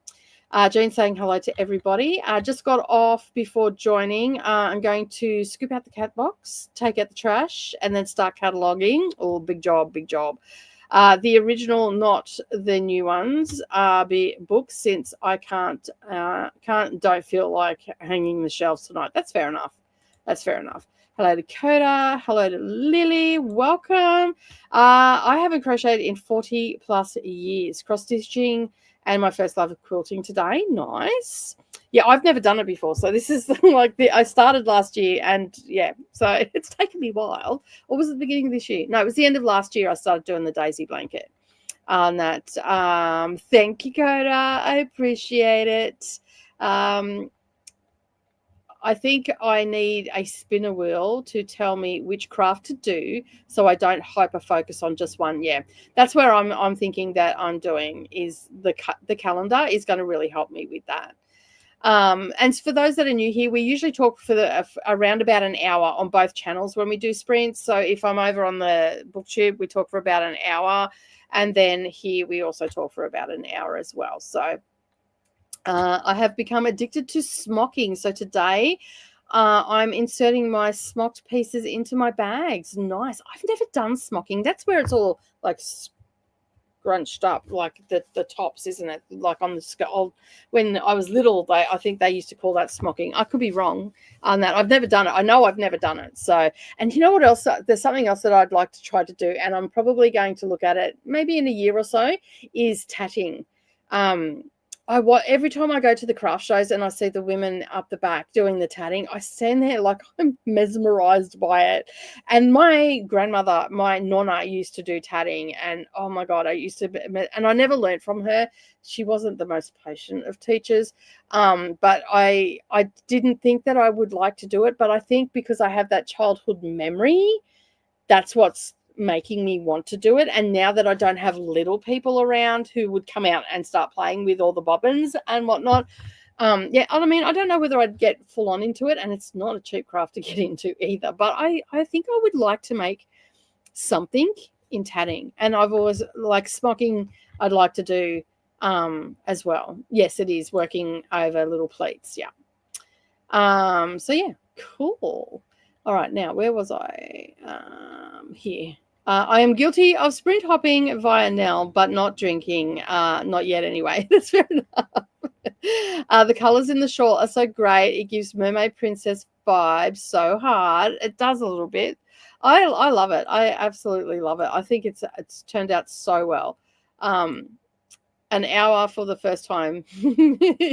Jean saying hello to everybody. Just got off before joining. I'm going to scoop out the cat box, take out the trash, and then start cataloguing. Oh, big job, big job. The original, not the new ones, be books, since I don't feel like hanging the shelves tonight. That's fair enough. That's fair enough. Hello to Coda. Hello to Lily. Welcome. I haven't crocheted in 40 plus years. Cross stitching and my first love of quilting today. Nice. Yeah, I've never done it before. So this is like I started last year, and yeah, so it's taken me a while. Or was it the beginning of this year? No, it was the end of last year I started doing the daisy blanket. On that. Thank you, Coda. I appreciate it. I think I need a spinner wheel to tell me which craft to do, so I don't hyper focus on just one. Yeah, that's where I'm thinking that I'm doing is the calendar is going to really help me with that. And for those that are new here, we usually talk for around about an hour on both channels when we do sprints. So if I'm over on the BookTube, we talk for about an hour, and then here we also talk for about an hour as well. So I have become addicted to smocking. So today I'm inserting my smocked pieces into my bags. Nice. I've never done smocking. That's where it's all like scrunched up, like the tops, isn't it? Like on the skull. When I was little, I think they used to call that smocking. I could be wrong on that. I've never done it. I know I've never done it. So, and you know what else? There's something else that I'd like to try to do, and I'm probably going to look at it maybe in a year or so, is tatting. Every time I go to the craft shows and I see the women up the back doing the tatting, I stand there like I'm mesmerized by it. And my grandmother, my nonna, used to do tatting, and oh my God, and I never learned from her. She wasn't the most patient of teachers, but I didn't think that I would like to do it. But I think because I have that childhood memory, that's what's making me want to do it. And now that I don't have little people around who would come out and start playing with all the bobbins and whatnot, yeah, I mean, I don't know whether I'd get full on into it, and it's not a cheap craft to get into either, but I think I would like to make something in tatting. And I've always like smocking, I'd like to do as well. Yes, it is working over little pleats. Yeah. So yeah, cool. All right, now where was I? Here. I am guilty of sprint hopping via Nell, but not drinking. Not yet, anyway. That's fair enough. The colors in the shawl are so great. It gives mermaid princess vibes so hard. It does a little bit. I love it. I absolutely love it. I think it's turned out so well. An hour for the first time.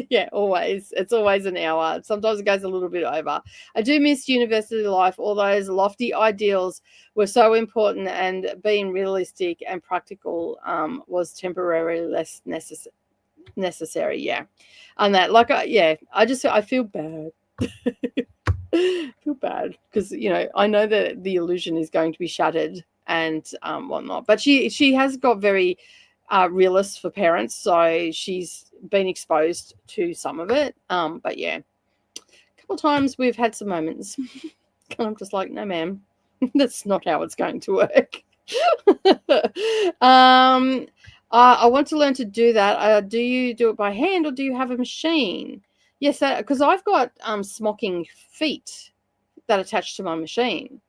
Yeah, always. It's always an hour. Sometimes it goes a little bit over. I do miss university life. All those lofty ideals were so important, and being realistic and practical was temporarily less necessary. Yeah. And that, like, I feel bad. Feel bad because, you know, I know that the illusion is going to be shattered and whatnot. But she has got very realist for parents, so she's been exposed to some of it. But yeah, a couple of times we've had some moments and I'm just like, no ma'am, that's not how it's going to work. I want to learn to do that. Do you do it by hand, or do you have a machine? Yes, because I've got smocking feet that attach to my machine.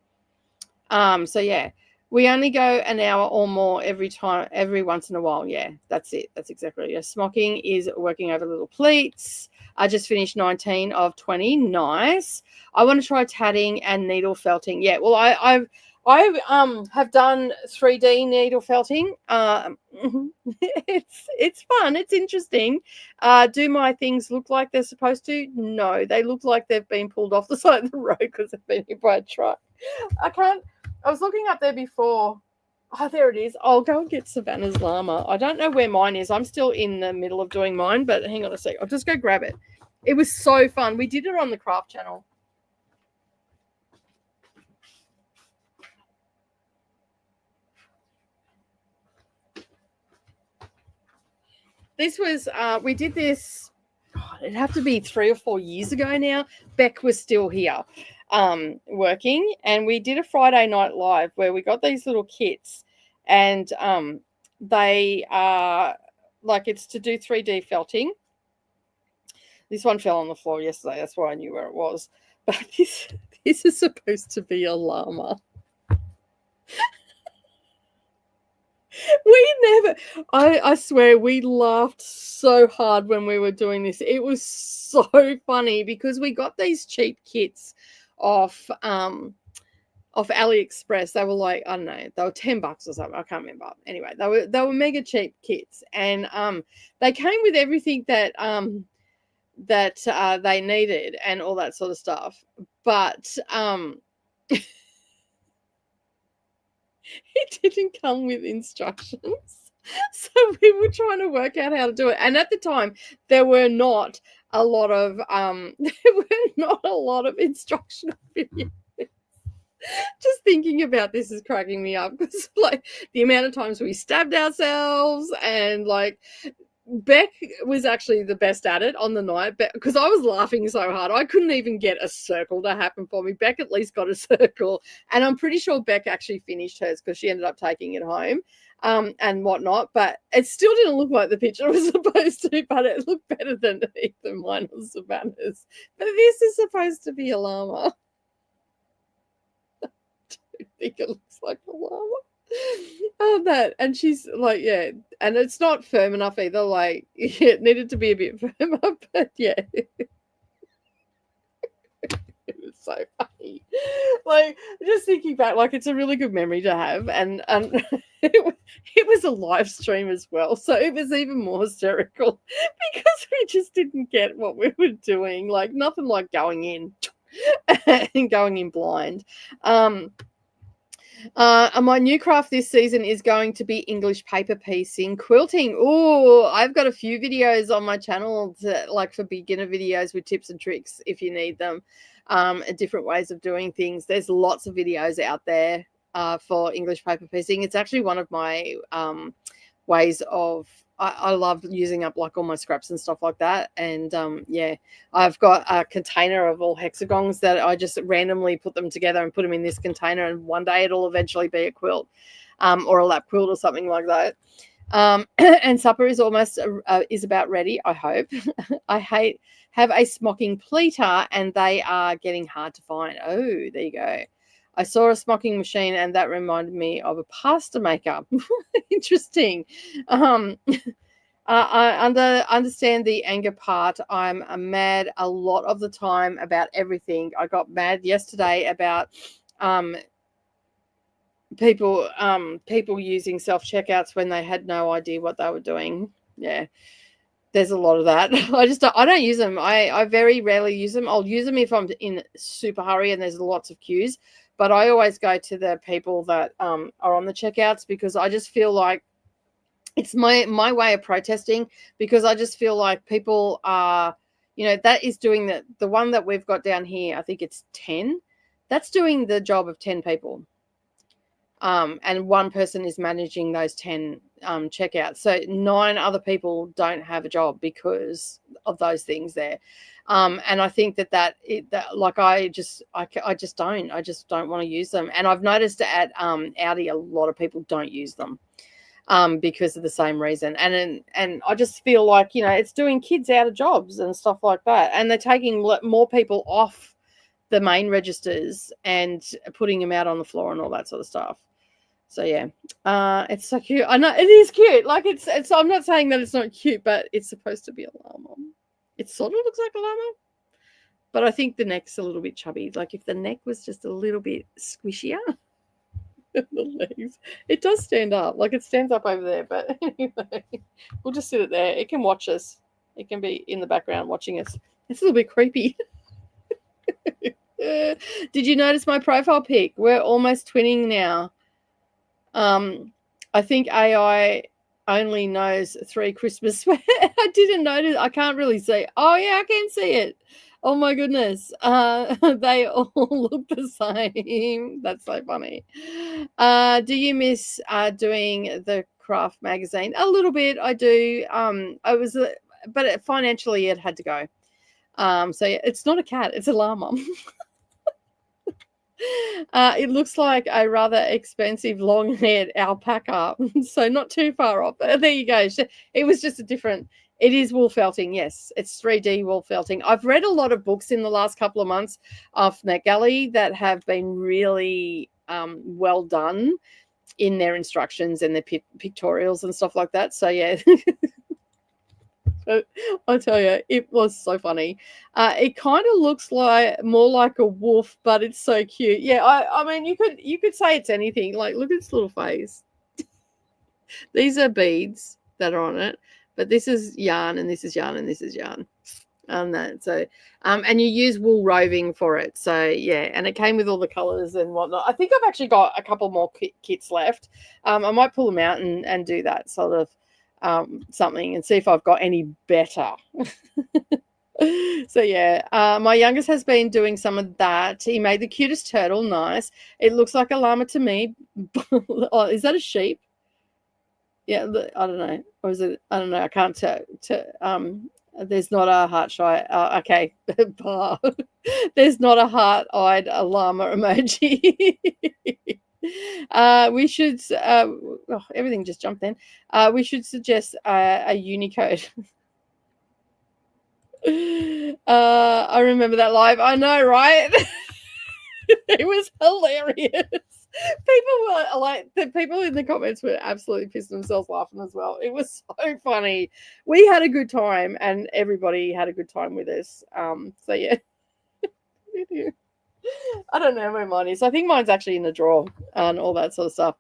So yeah, we only go an hour or more every once in a while. Yeah, that's it. That's exactly it. Yeah, smocking is working over little pleats. I just finished 19 of 20. Nice. I want to try tatting and needle felting. Yeah, well, I have done 3D needle felting. It's fun. It's interesting. Do my things look like they're supposed to? No, they look like they've been pulled off the side of the road because they've been hit by a truck. I was looking up there before. Oh, there it is. I'll go and get Savannah's llama. I don't know where mine is. I'm still in the middle of doing mine, but hang on a sec. I'll just go grab it. It was so fun. We did it on the craft channel. This was, we did this, it'd have to be 3 or 4 years ago now. Beck was still here. working, and we did a Friday night live where we got these little kits, and they are like, it's to do 3D felting. This one fell on the floor yesterday, that's why I knew where it was. But this is supposed to be a llama. We never, I swear, we laughed so hard when we were doing this. It was so funny because we got these cheap kits off AliExpress. They were like, I don't know, they were $10 or something. I can't remember. Anyway, they were mega cheap kits, and they came with everything that they needed and all that sort of stuff. But it didn't come with instructions. So we were trying to work out how to do it. And at the time, there were not a lot of instructional videos. Just thinking about this is cracking me up, because like the amount of times we stabbed ourselves, and like Beck was actually the best at it on the night, because I was laughing so hard. I couldn't even get a circle to happen for me. Beck at least got a circle, and I'm pretty sure Beck actually finished hers because she ended up taking it home and whatnot. But it still didn't look like the picture was supposed to, but it looked better than either mine or Savannah's. But this is supposed to be a llama. I think it looks like a llama. Oh, that. And she's like, yeah, and it's not firm enough either. Like, yeah, it needed to be a bit firmer, but yeah. It was so funny. Like, just thinking back, like, it's a really good memory to have. And it was a live stream as well, so it was even more hysterical because we just didn't get what we were doing. Like, nothing like going in and going in blind. My new craft this season is going to be English paper piecing quilting. Oh, I've got a few videos on my channel for beginner videos with tips and tricks if you need them, different ways of doing things. There's lots of videos out there for English paper piecing. It's actually one of my ways of, I love using up like all my scraps and stuff like that. And yeah, I've got a container of all hexagons that I just randomly put them together and put them in this container, and one day it'll eventually be a quilt or a lap quilt or something like that. And supper is almost is about ready, I hope. I have a smocking pleater, and they are getting hard to find. Oh, there you go. I saw a smocking machine, and that reminded me of a pasta maker. Interesting. I understand the anger part. I'm mad a lot of the time about everything. I got mad yesterday about people using self-checkouts when they had no idea what they were doing. Yeah. There's a lot of that. I don't use them. I very rarely use them. I'll use them if I'm in super hurry and there's lots of queues. But I always go to the people that are on the checkouts, because I just feel like it's my way of protesting, because I just feel like people are, that is doing the one that we've got down here. I think it's 10. That's doing the job of 10 people. And one person is managing those 10 checkouts. So 9 other people don't have a job because of those things there. And I think I just don't want to use them. And I've noticed at Audi, a lot of people don't use them because of the same reason. And I just feel like, it's doing kids out of jobs and stuff like that. And they're taking more people off the main registers and putting them out on the floor and all that sort of stuff. So yeah, it's so cute. I know it is cute. Like it's. I'm not saying that it's not cute, but it's supposed to be a llama. It sort of looks like a llama, but I think the neck's a little bit chubby. Like if the neck was just a little bit squishier, the legs. It does stand up. Like it stands up over there. But anyway, we'll just sit it there. It can watch us. It can be in the background watching us. It's a little bit creepy. Did you notice my profile pic? We're almost twinning now. I think AI only knows 3 Christmas. I didn't notice. I can't really see. Oh yeah, I can see it. Oh my goodness. They all look the same. That's so funny. Do you miss doing the craft magazine? A little bit. I do. But financially it had to go. So yeah, it's not a cat, it's a llama. It looks like a rather expensive long-haired alpaca, so not too far off. There you go. It was just a different. It is wool felting, yes. It's 3D wool felting. I've read a lot of books in the last couple of months off NetGalley that have been really well done in their instructions and their pictorials and stuff like that. So yeah. I tell you, it was so funny. It kind of looks like more like a wolf, but it's so cute. Yeah, I mean, you could say it's anything. Like, look at its little face. These are beads that are on it, but this is yarn, and this is yarn, and this is yarn. And you use wool roving for it. So yeah, and it came with all the colors and whatnot. I think I've actually got a couple more kits left. I might pull them out and do that sort of something and see if I've got any better. So yeah, my youngest has been doing some of that. He made the cutest turtle. Nice. It looks like a llama to me. Oh, is that a sheep? Yeah, I don't know. Or is it? I don't know. I can't tell. There's not a heart shy. Okay. There's not a heart-eyed llama emoji. We should. Everything just jumped then. We should suggest a Unicode. I remember that live. I know, right? It was hilarious. People were like, the people in the comments were absolutely pissing themselves laughing as well. It was so funny. We had a good time, and everybody had a good time with us. So yeah. I don't know where mine is. I think mine's actually in the drawer and all that sort of stuff.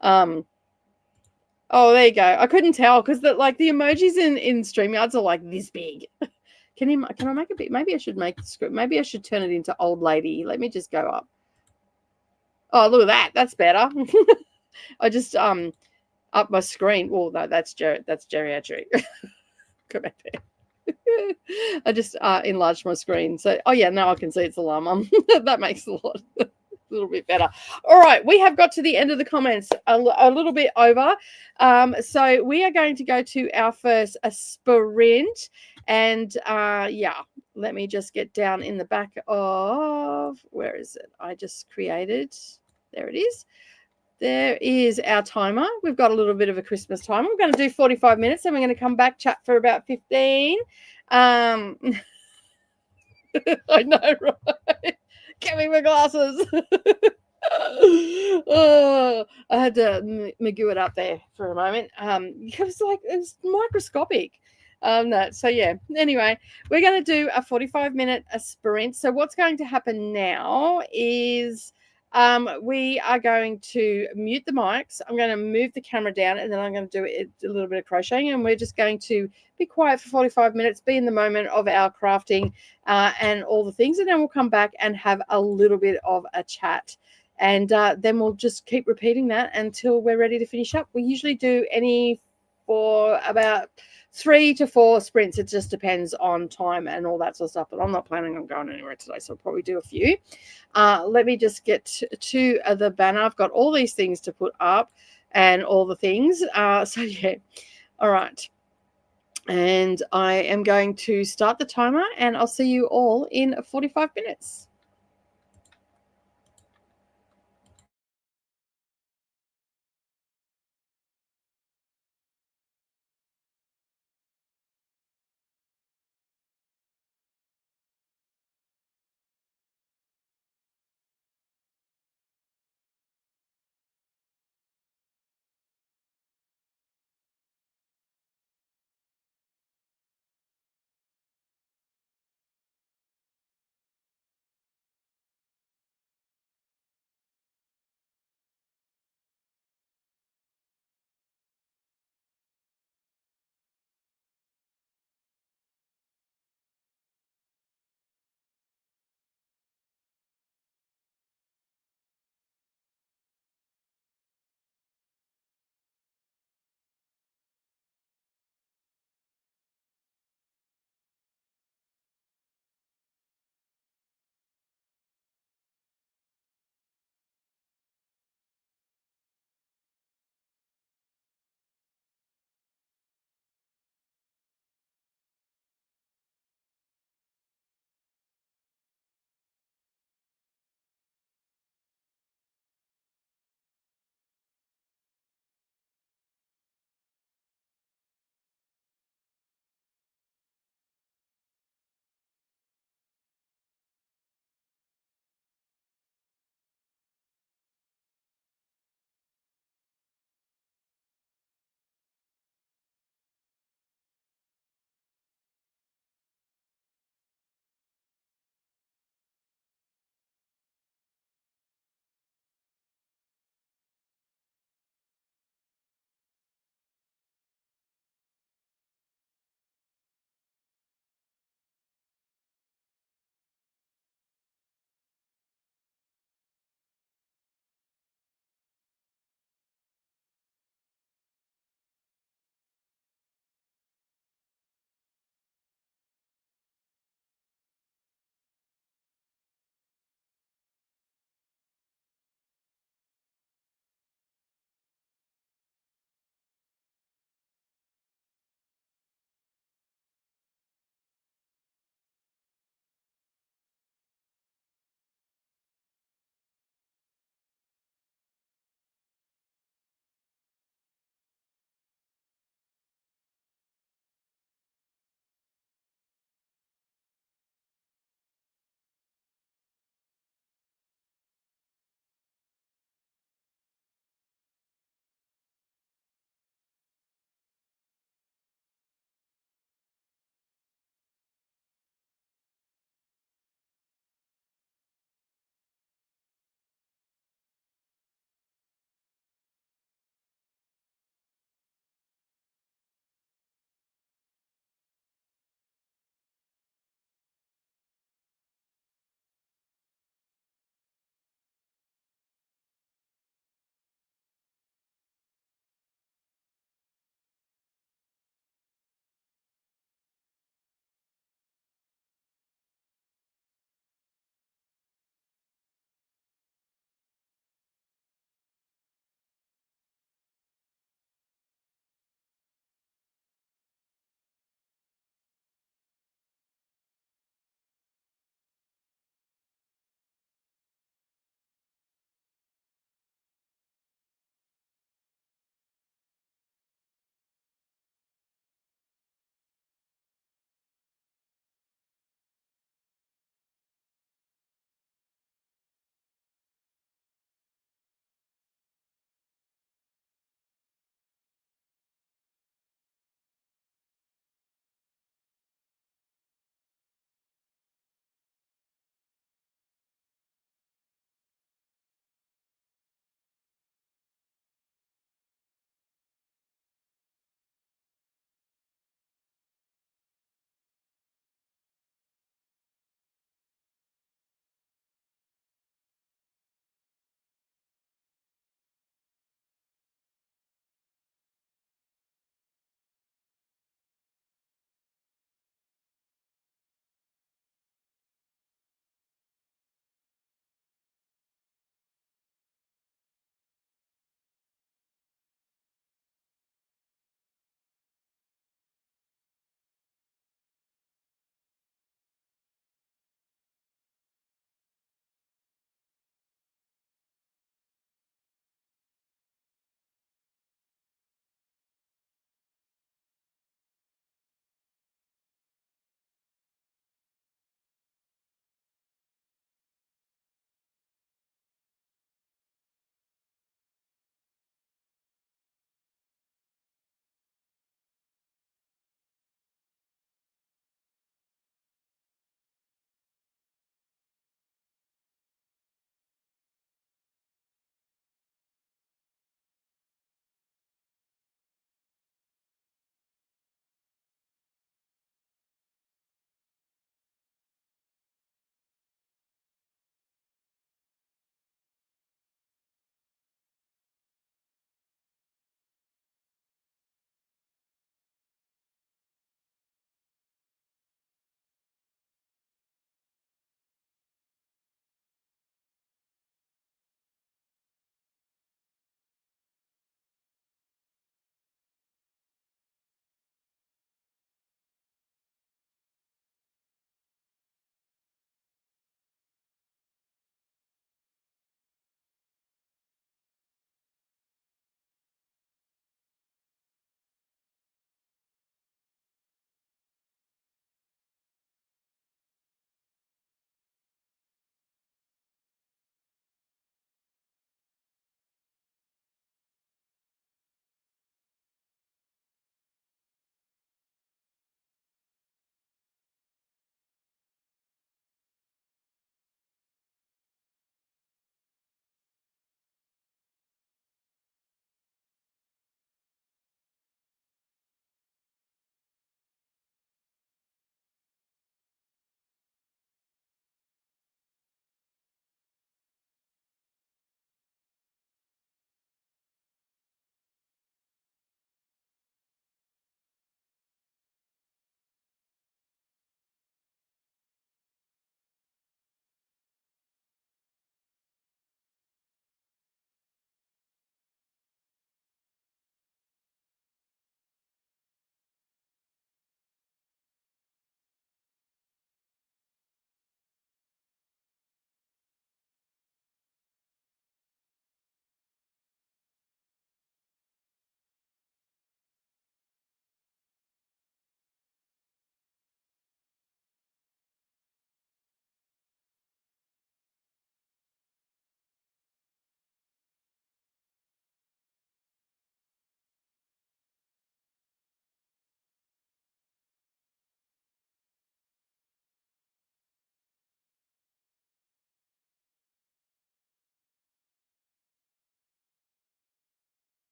Oh, there you go. I couldn't tell because the emojis in StreamYards are like this big. Can I make it big? Maybe I should make the script. Maybe I should turn it into old lady. Let me just go up. Oh, look at that. That's better. I just up my screen. Oh no, that's geriatric. Go back there. I just enlarged my screen. So oh yeah, now I can see it's a llama. That makes a little bit better. All right, we have got to the end of the comments a little bit over. So we are going to go to our first sprint. And yeah, let me just get down in the back of, where is it? I just created, there it is. There is our timer. We've got a little bit of a Christmas timer. We're going to do 45 minutes, and we're going to come back, chat for about 15. I know, right? Give me my glasses. Oh, I had to magoo it up there for a moment. It was microscopic. So yeah. Anyway, we're going to do a 45-minute sprint. So what's going to happen now is we are going to mute the mics. I'm going to move the camera down, and then I'm going to do a little bit of crocheting, and we're just going to be quiet for 45 minutes, be in the moment of our crafting and all the things, and then we'll come back and have a little bit of a chat. And then we'll just keep repeating that until we're ready to finish up. We usually do for about 3 to 4 sprints. It just depends on time and all that sort of stuff. But I'm not planning on going anywhere today, so I'll probably do a few. Let me just get to the banner. I've got all these things to put up and all the things. So yeah, all right. And I am going to start the timer, and I'll see you all in 45 minutes.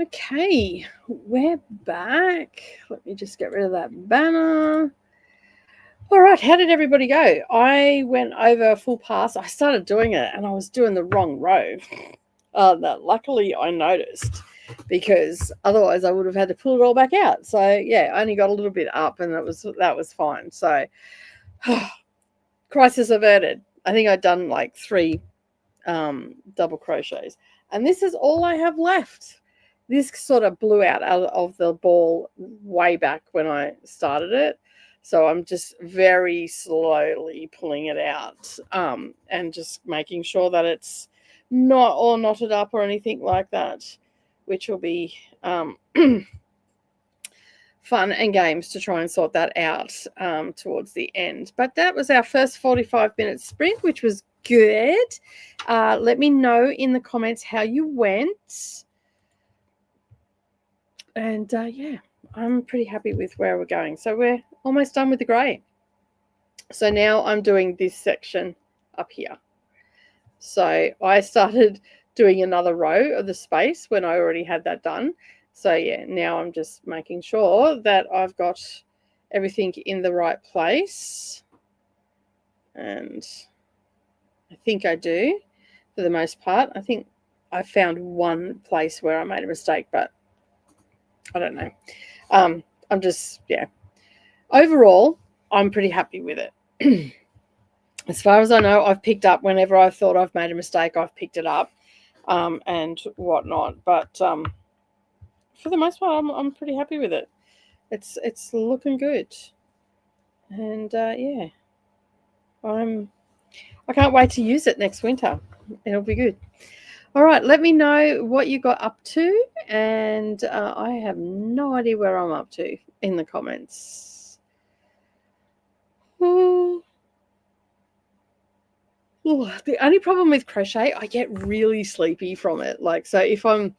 Okay, we're back. Let me just get rid of that banner. All right, how did everybody go? I went over a full pass. I started doing it and I was doing the wrong row. That luckily I noticed, because otherwise I would have had to pull it all back out. So yeah, I only got a little bit up and that was fine. So crisis averted. I think I'd done like 3 double crochets, and this is all I have left. This sort of blew out of the ball way back when I started it, so I'm just very slowly pulling it out, and just making sure that it's not all knotted up or anything like that, which will be fun and games to try and sort that out towards the end. But that was our first 45-minute sprint, which was good. Let me know in the comments how you went. And yeah, I'm pretty happy with where we're going. So we're almost done with the grey. So now I'm doing this section up here. So I started doing another row of the space when I already had that done. So yeah, now I'm just making sure that I've got everything in the right place. And I think I do for the most part. I think I found one place where I made a mistake, but I don't know. I'm just, yeah. Overall, I'm pretty happy with it. As far as I know, I've picked up whenever I thought I've made a mistake, I've picked it up and whatnot. But for the most part, I'm pretty happy with it. It's looking good, and yeah, I can't wait to use it next winter. It'll be good. All right, let me know what you got up to, and I have no idea where I'm up to in the comments. Ooh. Ooh, the only problem with crochet, I get really sleepy from it. Like, so if I'm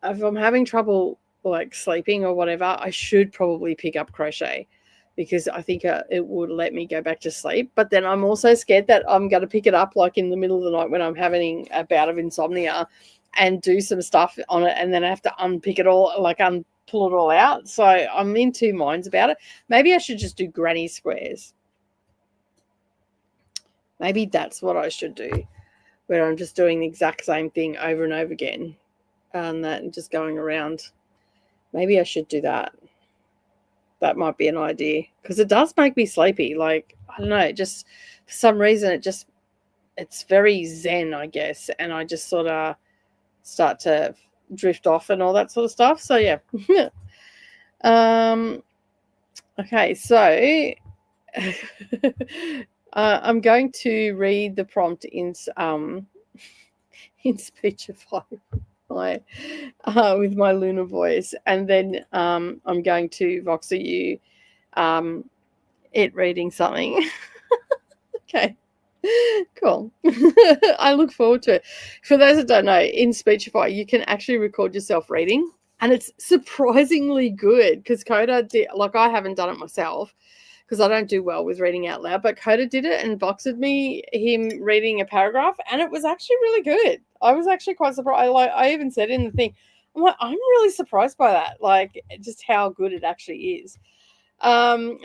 having trouble like sleeping or whatever, I should probably pick up crochet, because I think it would let me go back to sleep. But then I'm also scared that I'm going to pick it up like in the middle of the night when I'm having a bout of insomnia and do some stuff on it, and then I have to unpick it all, like pull it all out. So I'm in 2 minds about it. Maybe I should just do granny squares. Maybe that's what I should do, where I'm just doing the exact same thing over and over again, and just going around. Maybe I should do that. That might be an idea, because it does make me sleepy. Like, I don't know, just for some reason it's very zen, I guess, and I just sort of start to drift off and all that sort of stuff. So yeah. Okay, so I'm going to read the prompt in Speechify with my Luna voice, and then I'm going to Voxer you it reading something. Okay, cool. I look forward to it. For those that don't know, in Speechify you can actually record yourself reading, and it's surprisingly good, because Coda did, like, I haven't done it myself because I don't do well with reading out loud, but Coda did it and Voxed me him reading a paragraph, and it was actually really good. I was actually quite surprised. Like, I even said in the thing, I'm like, I'm really surprised by that, like, just how good it actually is.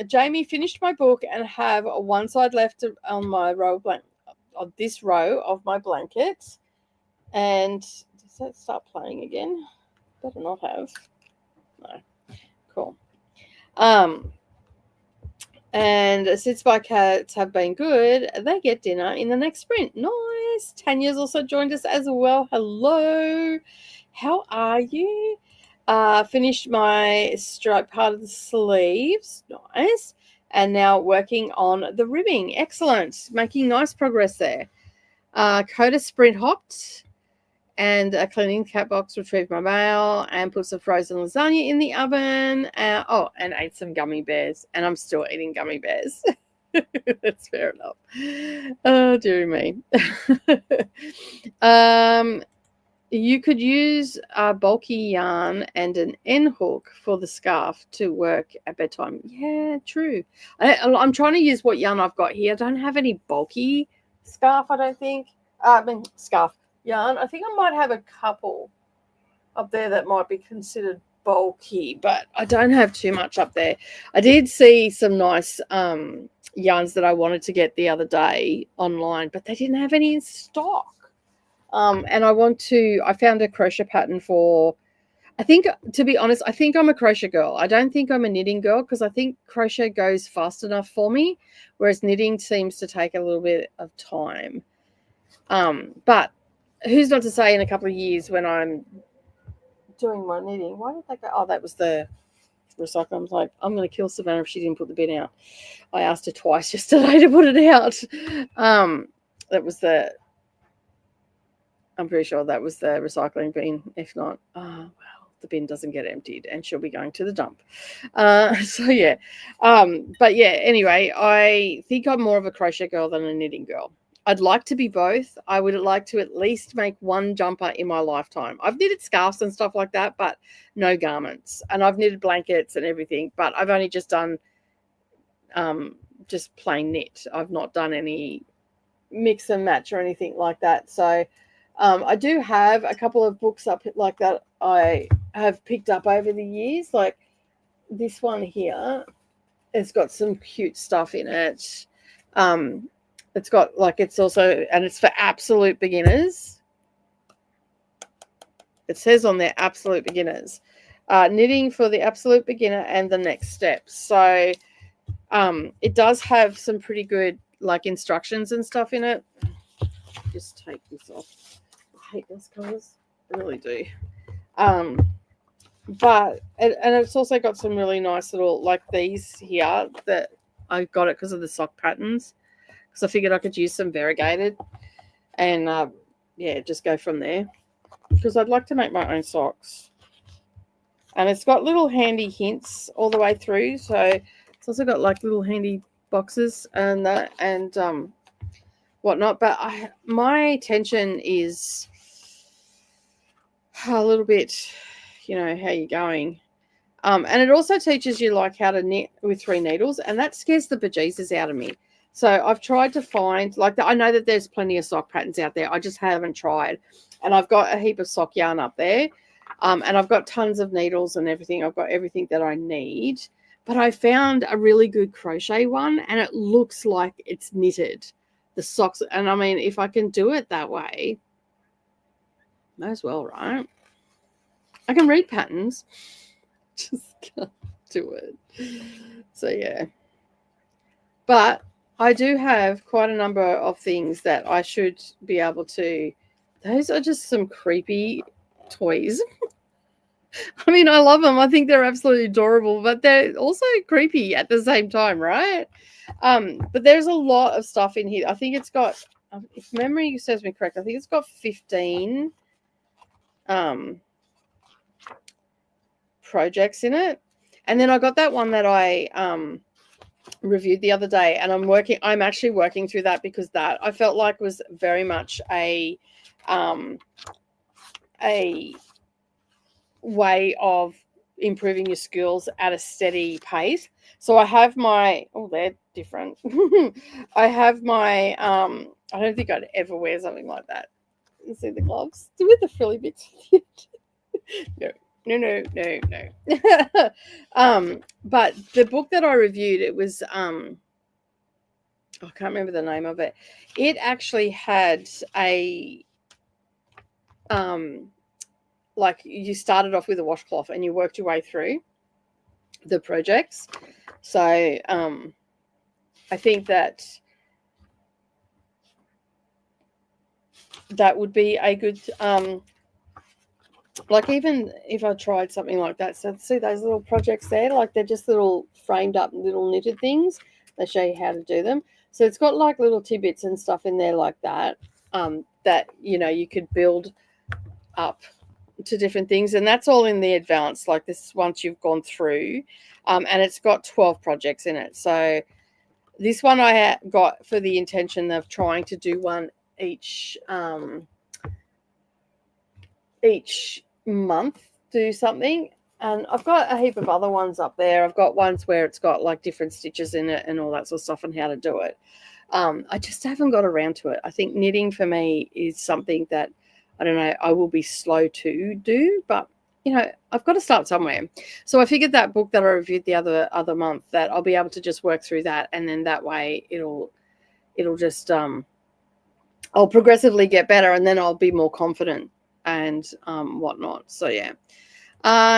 Jamie, finished my book and have one side left on my row on this row of my blanket. And does that start playing again? Better not have. No. Cool. And since my cats have been good, they get dinner in the next sprint. Nice. Tanya's also joined us as well. Hello. How are you? Finished my stripe part of the sleeves. Nice. And now working on the ribbing. Excellent. Making nice progress there. Coda sprint hopped and cleaning the cat box, retrieved my mail, and put some frozen lasagna in the oven. And ate some gummy bears. And I'm still eating gummy bears. That's fair enough. Oh, dearie me. You could use a bulky yarn and an end hook for the scarf to work at bedtime. Yeah, true. I'm trying to use what yarn I've got here. I don't have any bulky scarf, I don't think. Scarf yarn. I think I might have a couple up there that might be considered bulky, but I don't have too much up there. I did see some nice yarns that I wanted to get the other day online, but they didn't have any in stock. And I found a crochet pattern for, I think, to be honest, I think I'm a crochet girl. I don't think I'm a knitting girl, because I think crochet goes fast enough for me, whereas knitting seems to take a little bit of time. But who's not to say in a couple of years when I'm doing my knitting, why did they go? Oh, that was the recycle. I was like, I'm going to kill Savannah if she didn't put the bin out. I asked her twice yesterday to put it out. That was I'm pretty sure that was the recycling bin. If not, well, the bin doesn't get emptied and she'll be going to the dump. So yeah. But yeah, anyway, I think I'm more of a crochet girl than a knitting girl. I'd like to be both. I would like to at least make one jumper in my lifetime. I've knitted scarves and stuff like that, but no garments. And I've knitted blankets and everything, but I've only just done just plain knit. I've not done any mix and match or anything like that. So I do have a couple of books up like that I have picked up over the years. Like this one here, it's got some cute stuff in it. It's got like, it's also, and it's for absolute beginners. It says on there, absolute beginners. Knitting for the absolute beginner and the next steps. So it does have some pretty good like instructions and stuff in it. Just take this off. I hate those colors. I really do. But and it's also got some really nice little, like these here, that I got it because of the sock patterns. So I figured I could use some variegated and, yeah, just go from there. Because I'd like to make my own socks. And it's got little handy hints all the way through. So it's also got like little handy boxes and that and whatnot. But my attention is a little bit, you know, how you're going. And it also teaches you like how to knit with 3 needles. And that scares the bejesus out of me. So I've tried to find, like, I know that there's plenty of sock patterns out there. I just haven't tried. And I've got a heap of sock yarn up there. And I've got tons of needles and everything. I've got everything that I need. But I found a really good crochet one, and it looks like it's knitted. The socks. And, I mean, if I can do it that way, may as well, right? I can read patterns. Just can't do it. So, yeah. But I do have quite a number of things that I should be able to. Those are just some creepy toys. I mean, I love them. I think they're absolutely adorable, but they're also creepy at the same time, right? But there's a lot of stuff in here. I think it's got, if memory serves me correct, I think it's got 15 projects in it. And then I got that one that I reviewed the other day, and I'm actually working through that, because that I felt like was very much a way of improving your skills at a steady pace. So I have my, oh, they're different. I have my I don't think I'd ever wear something like that. You see the gloves with the frilly bits. No. But the book that I reviewed, it was I can't remember the name of it. It actually had a like, you started off with a washcloth and you worked your way through the projects. So I think that would be a good like, even if I tried something like that. So see those little projects there, like they're just little framed up little knitted things. They show you how to do them. So it's got like little tidbits and stuff in there like that, that, you know, you could build up to different things. And that's all in the advanced, like this, once you've gone through, and it's got 12 projects in it. So this one I got for the intention of trying to do one each month, do something. And I've got a heap of other ones up there. I've got ones where it's got like different stitches in it and all that sort of stuff and how to do it. I just haven't got around to it. I think knitting for me is something that I don't know, I will be slow to do, but you know, I've got to start somewhere. So I figured that book that I reviewed the other month, that I'll be able to just work through that, and then that way it'll just I'll progressively get better, and then I'll be more confident and whatnot. So yeah.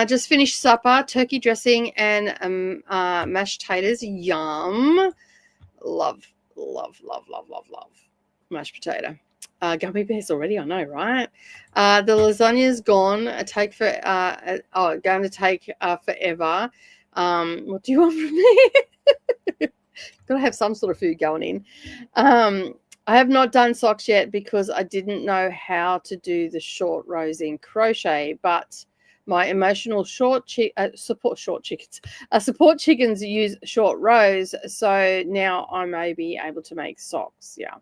Just finished supper, turkey dressing and mashed taters. Yum. Love mashed potato. Gummy bears already, I know, right? The lasagna's gone. Going to take forever. What do you want from me? Gotta have some sort of food going in. I have not done socks yet because I didn't know how to do the short rows in crochet, but my emotional support chickens use short rows, so now I may be able to make socks. Yeah.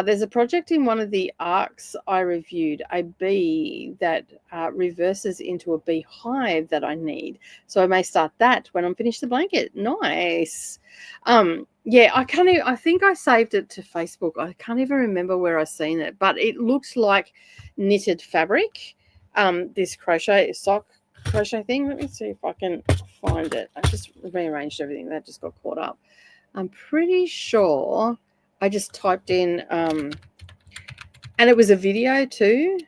There's a project in one of the arcs I reviewed, a bee that reverses into a beehive that I need. So I may start that when I'm finished the blanket. Nice. Yeah, I think I saved it to Facebook. I can't even remember where I seen it, but it looks like knitted fabric. This crochet thing. Let me see if I can find it. I just rearranged everything. That just got caught up. I'm pretty sure I just typed in, and it was a video too,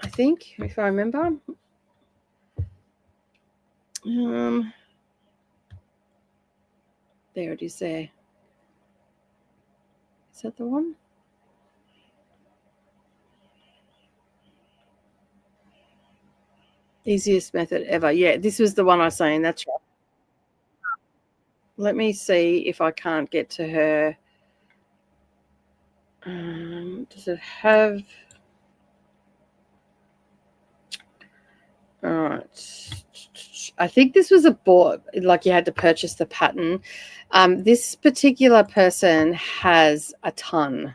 I think, if I remember. There it is there. Is that the one? Easiest method ever. Yeah, this was the one I was saying. That's right. Let me see if I can't get to her. Does it have... All right. I think this was a board, like you had to purchase the pattern. This particular person has a ton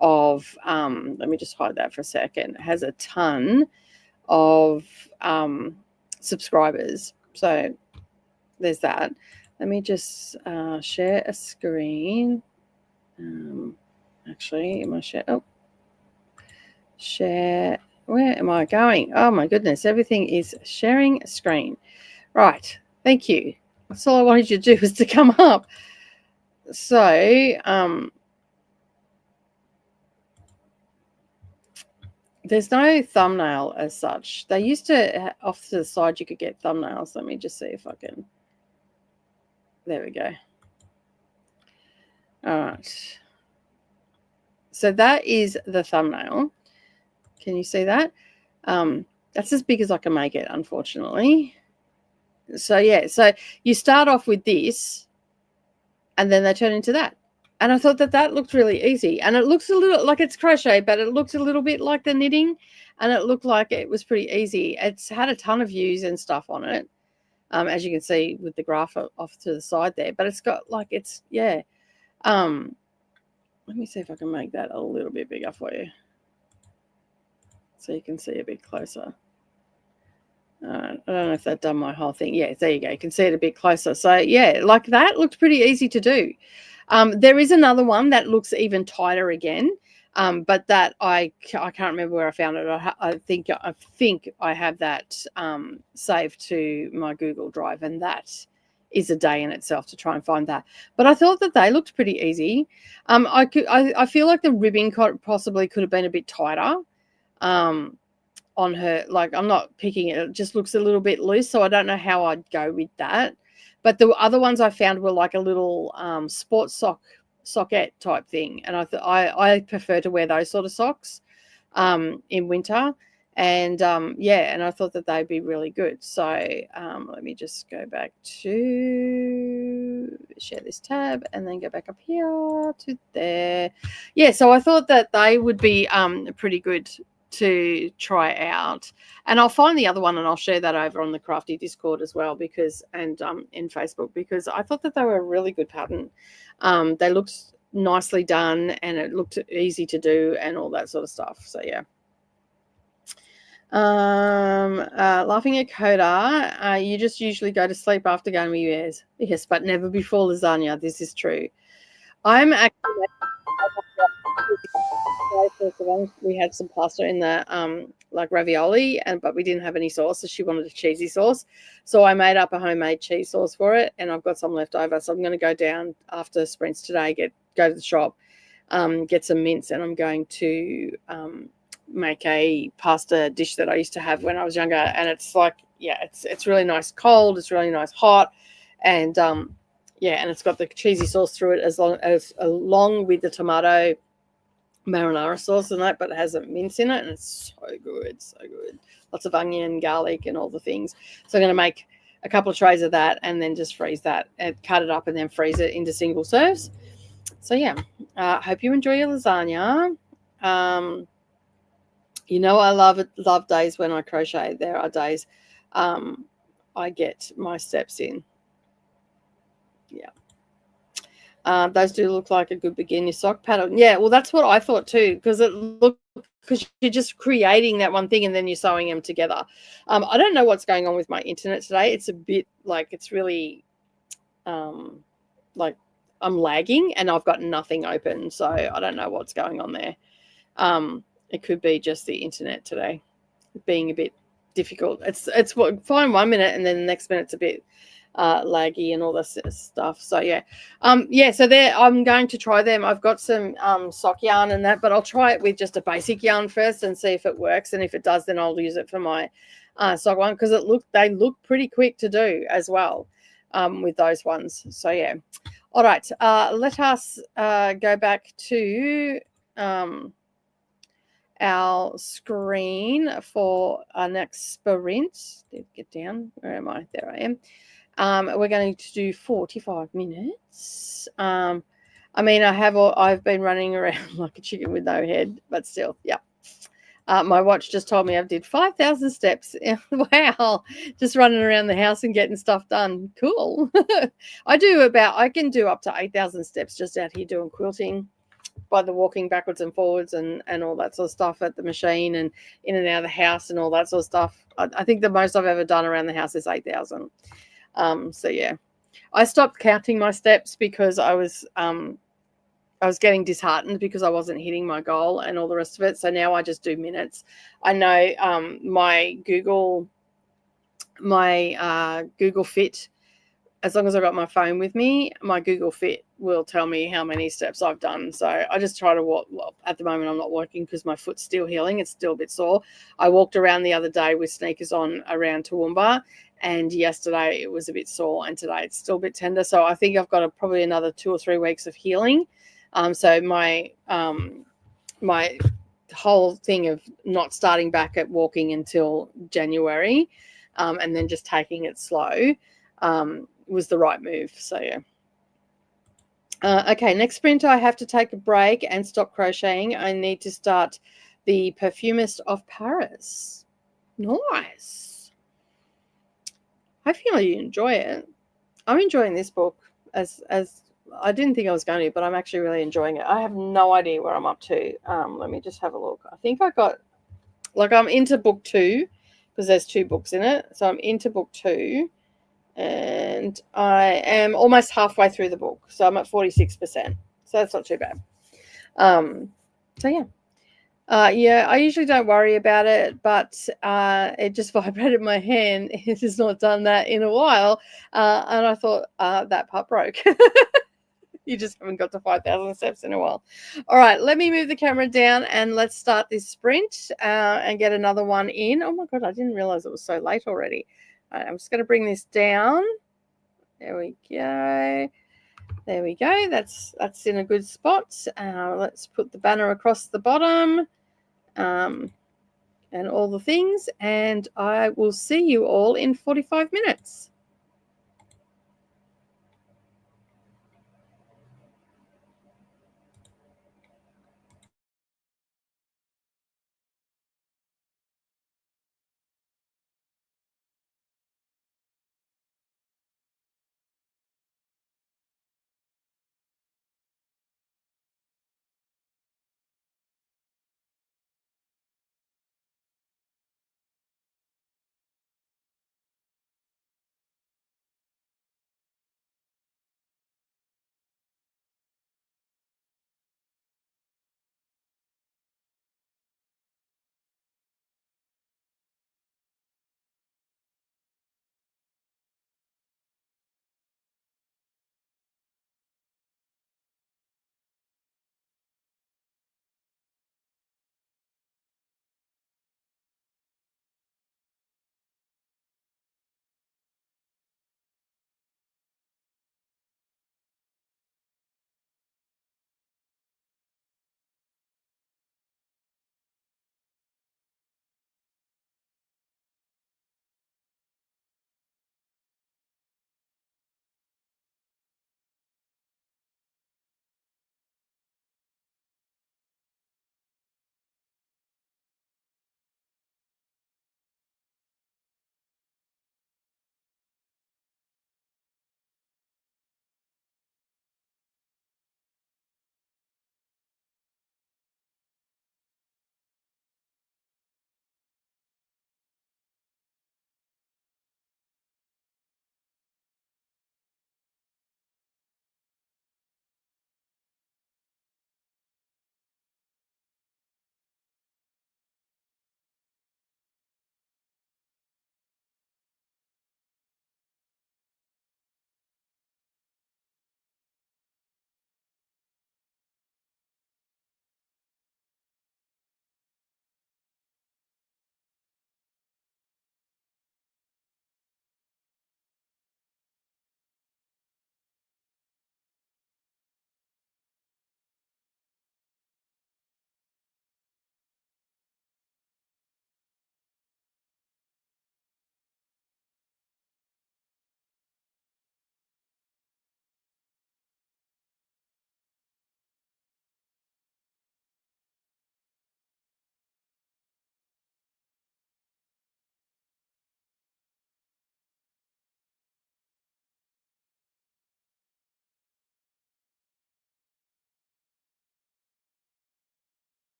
of, let me just hide that for a second, has a ton of subscribers. So there's that. Let me just share a screen. Actually, am I share? Oh, share. Where am I going? Oh my goodness, everything is sharing a screen. Right, thank you. That's all I wanted you to do was to come up. So, there's no thumbnail as such. They used to, off to the side, you could get thumbnails. Let me just see if I can. There we go. All right. So that is the thumbnail. Can you see that? That's as big as I can make it, unfortunately. So yeah, so you start off with this, and then they turn into that. And I thought that looked really easy, and it looks a little like it's crochet, but it looks a little bit like the knitting, and it looked like it was pretty easy. It's had a ton of views and stuff on it, as you can see with the graph off to the side there. But it's got like it's yeah. Let me see if I can make that a little bit bigger for you, so you can see a bit closer. I don't know if that done my whole thing. Yeah, there you go. You can see it a bit closer. So yeah, like that looked pretty easy to do. There is another one that looks even tighter again, but that I can't remember where I found it. I think I have that saved to my Google Drive, and that is a day in itself to try and find that. But I thought that they looked pretty easy. I feel like the ribbing possibly could have been a bit tighter. On her, like I'm not picking it, it just looks a little bit loose, so I don't know how I'd go with that. But the other ones I found were like a little sports sockette type thing, and I prefer to wear those sort of socks in winter, and yeah, and I thought that they'd be really good. So let me just go back to share this tab and then go back up here to there. Yeah, so I thought that they would be pretty good to try out, and I'll find the other one and I'll share that over on the Crafty Discord as well, because and in Facebook, because I thought that they were a really good pattern. They looked nicely done and it looked easy to do and all that sort of stuff. So yeah. Laughing at Coda, you just usually go to sleep after gummy bears. Yes, but never before lasagna. This is true. I'm actually First of all, we had some pasta in the like ravioli, but we didn't have any sauce, so she wanted a cheesy sauce. So I made up a homemade cheese sauce for it, and I've got some left over. So I'm going to go down after sprints today, go to the shop, get some mince, and I'm going to make a pasta dish that I used to have when I was younger. And it's like, yeah, it's really nice cold, it's really nice hot, and yeah, and it's got the cheesy sauce through it along with the tomato marinara sauce in that, but it has a mince in it, and it's so good, so good. Lots of onion, garlic, and all the things. So I'm going to make a couple of trays of that, and then just freeze that and cut it up, and then freeze it into single serves. So yeah, hope you enjoy your lasagna. You know, I love days when I crochet. There are days I get my steps in. Yeah. Those do look like a good beginner sock pattern. Yeah, well, that's what I thought too, because you're just creating that one thing and then you're sewing them together. I don't know what's going on with my internet today. It's a bit like it's really like I'm lagging and I've got nothing open, so I don't know what's going on there. It could be just the internet today being a bit difficult. It's fine 1 minute and then the next minute it's a bit laggy and all this stuff. So yeah, so there I'm going to try them. I've got some sock yarn and that, but I'll try it with just a basic yarn first and see if it works, and if it does then I'll use it for my sock one, because they look pretty quick to do as well with those ones. So yeah, all right, let us go back to our screen for our next sprint. Get down. Where am I? There I am. We're going to do 45 minutes. I mean, I've been running around like a chicken with no head, but still, yeah. My watch just told me I did 5,000 steps. Wow, just running around the house and getting stuff done. Cool. I can do up to 8,000 steps just out here doing quilting, by the walking backwards and forwards and all that sort of stuff at the machine and in and out of the house and all that sort of stuff. I think the most I've ever done around the house is 8,000. So yeah, I stopped counting my steps because I was getting disheartened because I wasn't hitting my goal and all the rest of it. So now I just do minutes. I know my Google Fit, as long as I've got my phone with me, my Google Fit will tell me how many steps I've done. So I just try to walk. Well, at the moment, I'm not walking because my foot's still healing. It's still a bit sore. I walked around the other day with sneakers on around Toowoomba, and yesterday it was a bit sore, and today it's still a bit tender. So I think I've got probably another 2 or 3 weeks of healing. So my whole thing of not starting back at walking until January, and then just taking it slow, was the right move. So yeah. Okay, next sprint I have to take a break and stop crocheting. I need to start The Perfumist of Paris. Nice. Hopefully you enjoy it. I'm enjoying this book as I didn't think I was going to, but I'm actually really enjoying it. I have no idea where I'm up to. Let me just have a look. I think I'm into book 2 because there's 2 books in it. So I'm into book 2. And I am almost halfway through the book, so I'm at 46%. So that's not too bad. So yeah. Yeah, I usually don't worry about it, but it just vibrated my hand. It has not done that in a while, and I thought that part broke. You just haven't got to 5,000 steps in a while. All right, let me move the camera down and let's start this sprint and get another one in. Oh my God, I didn't realize it was so late already. All right, I'm just going to bring this down. There we go. There we go. That's in a good spot. Let's put the banner across the bottom and all the things. And I will see you all in 45 minutes.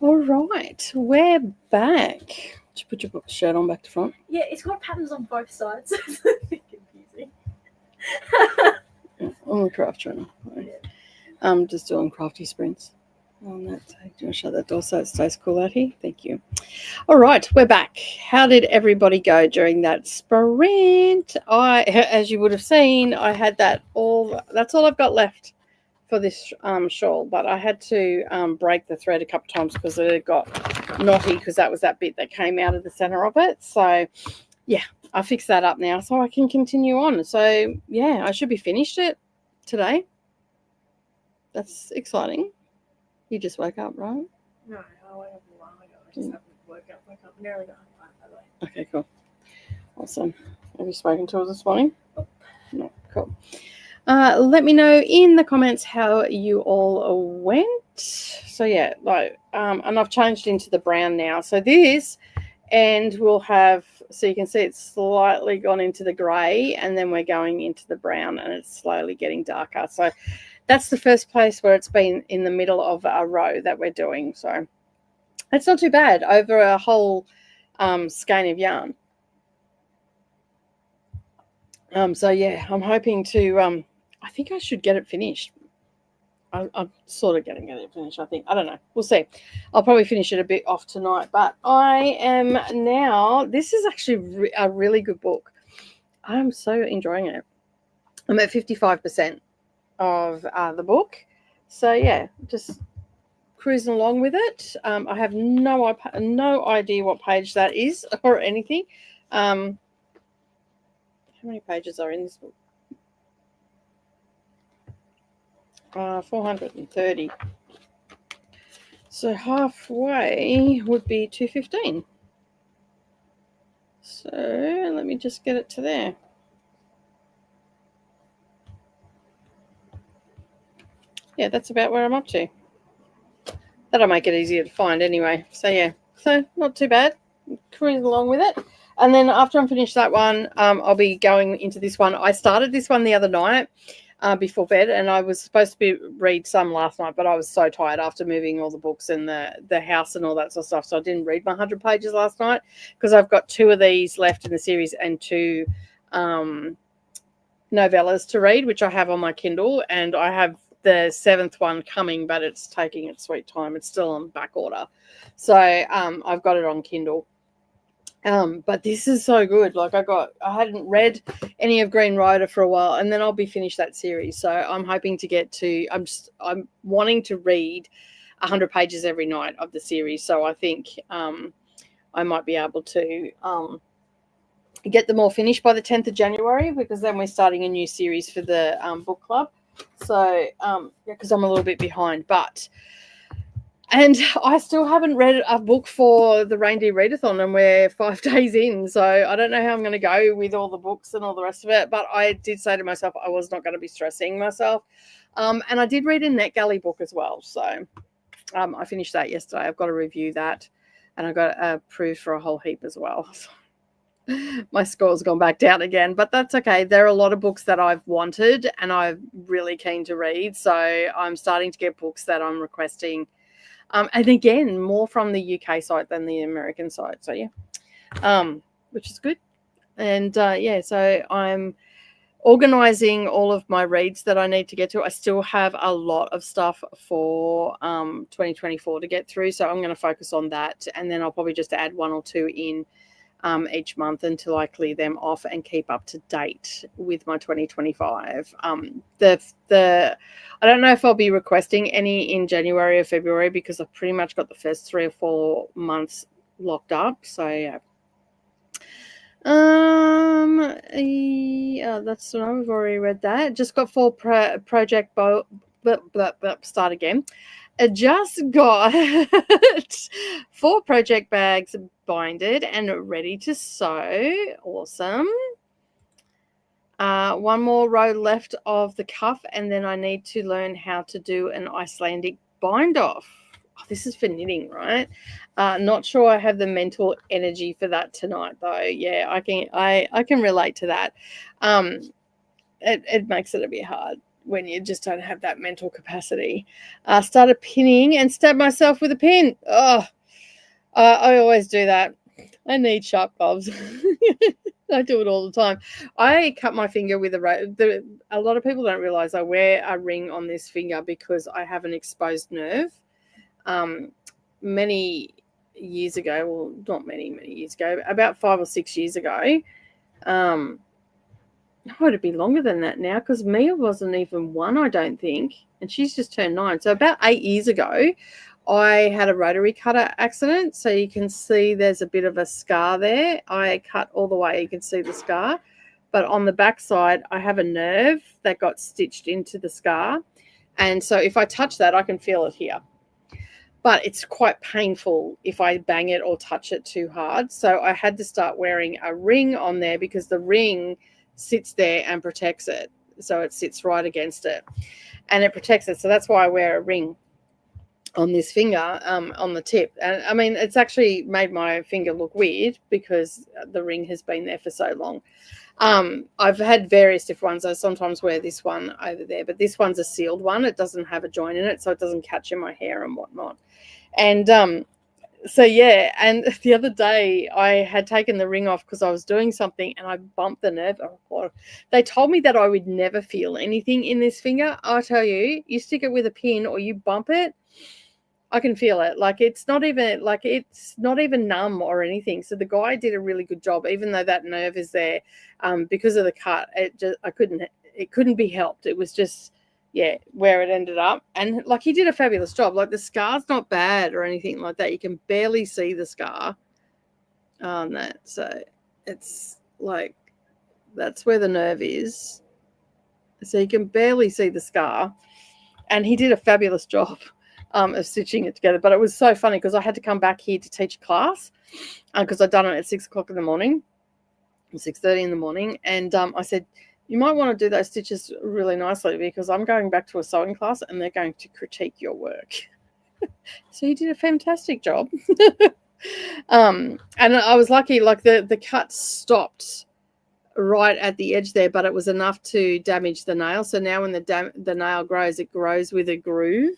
All right, we're back. Did you put your shirt on back to front? Yeah, it's got patterns on both sides. It's a bit confusing. On the craft journal. I'm just doing crafty sprints. On that side. Do you want to shut that door so it stays cool out here? Thank you. All right, we're back. How did everybody go during that sprint? As you would have seen, I had that all. That's all I've got left for this shawl, but I had to break the thread a couple of times because it got knotty because that was that bit that came out of the center of it. So yeah, I fixed that up now so I can continue on. So yeah, I should be finished it today. That's exciting. You just woke up, right? No, I woke up a while ago. I just haven't woke up. Nearly done, by the way. Okay, cool. Awesome. Have you spoken to us this morning? No, cool. Let me know in the comments how you all went. So yeah, and I've changed into the brown now. So this, and we'll have, so you can see it's slightly gone into the grey, and then we're going into the brown, and it's slowly getting darker. So that's the first place where it's been in the middle of a row that we're doing. So it's not too bad over a whole skein of yarn. So yeah, I'm hoping to. I think I should get it finished. I'm sort of getting it finished, I think. I don't know. We'll see. I'll probably finish it a bit off tonight. But I am now, this is actually a really good book. I'm so enjoying it. I'm at 55% of the book. So, yeah, just cruising along with it. I have no idea what page that is or anything. How many pages are in this book? 430. So halfway would be 215. So let me just get it to there. Yeah, that's about where I'm up to. That'll make it easier to find anyway. So yeah, so not too bad. Cruise along with it. And then after I'm finished that one, I'll be going into this one. I started this one the other night. Before bed, and I was supposed to read some last night, but I was so tired after moving all the books in the house and all that sort of stuff, so I didn't read my 100 pages last night because I've got 2 of these left in the series and 2 novellas to read, which I have on my Kindle, and I have the 7th one coming, but it's taking its sweet time. It's still on back order, so I've got it on Kindle. But this is so good. Like I hadn't read any of Green Rider for a while, and then I'll be finished that series. So I'm hoping to get to, I'm wanting to read 100 pages every night of the series. So I think I might be able to get them all finished by the 10th of January, because then we're starting a new series for the book club. So because I'm a little bit behind, and I still haven't read a book for the Reindeer Readathon, and we're 5 days in. So I don't know how I'm going to go with all the books and all the rest of it. But I did say to myself I was not going to be stressing myself. And I did read a NetGalley book as well. So I finished that yesterday. I've got to review that. And I got approved for a whole heap as well. My score's gone back down again, but that's okay. There are a lot of books that I've wanted and I'm really keen to read. So I'm starting to get books that I'm requesting. And again, more from the UK site than the American site. So yeah, which is good. And yeah, so I'm organizing all of my reads that I need to get to. I still have a lot of stuff for 2024 to get through. So I'm going to focus on that. And then I'll probably just add 1 or 2 in each month until I clear them off and keep up to date with my 2025. I don't know if I'll be requesting any in January or February because I've pretty much got the first 3 or 4 months locked up. So yeah. Yeah, that's what I've already read that. Just got 4 project start again. I just got 4 project bags binded and ready to sew. Awesome. 1 more row left of the cuff, and then I need to learn how to do an Icelandic bind off. Oh, this is for knitting, right? Not sure I have the mental energy for that tonight, though. Yeah, I can relate to that. It makes it a bit hard when you just don't have that mental capacity. Started pinning and stabbed myself with a pin. Oh, I always do that. I need sharp gloves. I do it all the time. I cut my finger with a lot of people don't realize I wear a ring on this finger because I have an exposed nerve. Many years ago, well, not many years ago, about 5 or 6 years ago. Oh, it'd be longer than that now because Mia wasn't even 1, I don't think, and she's just turned 9. So about 8 years ago, I had a rotary cutter accident. So you can see there's a bit of a scar there. I cut all the way. You can see the scar. But on the back side, I have a nerve that got stitched into the scar. And so if I touch that, I can feel it here. But it's quite painful if I bang it or touch it too hard. So I had to start wearing a ring on there because the ring sits there and protects it. So it sits right against it and it protects it. So that's why I wear a ring on this finger, on the tip. And I mean, it's actually made my finger look weird because the ring has been there for so long. I've had various different ones. I sometimes wear this one over there, but this one's a sealed one. It doesn't have a joint in it, so it doesn't catch in my hair and whatnot. And so yeah, and the other day I had taken the ring off because I was doing something and I bumped the nerve. Oh God. They told me that I would never feel anything in this finger. I tell you, you stick it with a pin or you bump it, I can feel it. It's not even numb or anything. So the guy did a really good job, even though that nerve is there, because of the cut. It couldn't be helped. It was just, yeah, where it ended up. And he did a fabulous job. The scar's not bad or anything like that. You can barely see the scar on that. So it's that's where the nerve is. So you can barely see the scar. And he did a fabulous job of stitching it together. But it was so funny because I had to come back here to teach a class because I'd done it at 6 o'clock in the morning, 6:30 in the morning. And I said, you might want to do those stitches really nicely because I'm going back to a sewing class and they're going to critique your work. So he did a fantastic job. And I was lucky, the cut stopped right at the edge there, but it was enough to damage the nail. So now when the nail grows, it grows with a groove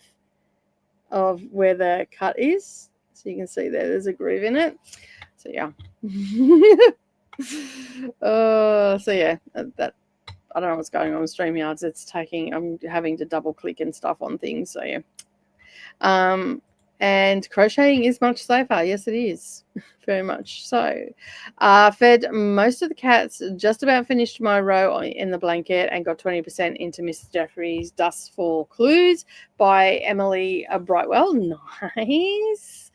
of where the cut is. So you can see there's a groove in it. So yeah. So yeah, that I don't know what's going on with StreamYards. I'm having to double click and stuff on things. So yeah. And crocheting is much safer. Yes, it is. Very much so. Fed most of the cats, just about finished my row in the blanket and got 20% into Mr. Jeffrey's Dustful Clues by Emily Brightwell. Nice.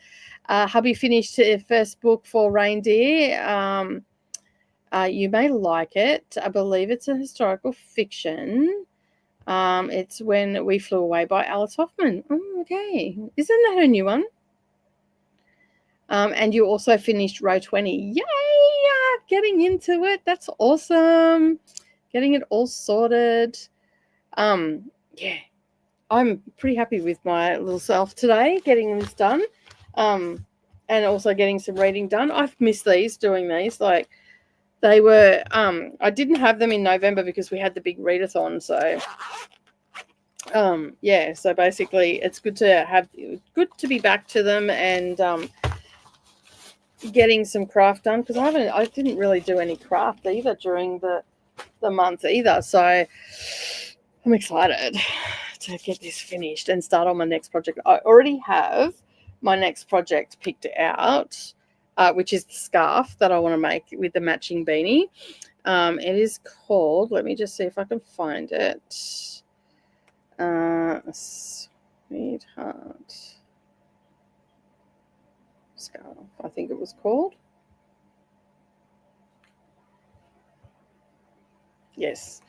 Hubby finished the first book for Reindeer. You may like it. I believe it's a historical fiction. It's When We Flew Away by Alice Hoffman. Oh, okay. Isn't that a new one? And you also finished row 20. Yay! Getting into it. That's awesome. Getting it all sorted. Yeah. I'm pretty happy with my little self today, getting this done. And also getting some reading done. I've missed doing these. They were, I didn't have them in November because we had the big readathon. So, yeah. So basically, it's good to be back to them and getting some craft done because I didn't really do any craft either during the month either. So I'm excited to get this finished and start on my next project. I already have my next project picked out. Which is the scarf that I want to make with the matching beanie. It is called, let me just see if I can find it. Sweetheart Scarf, I think it was called. Yes.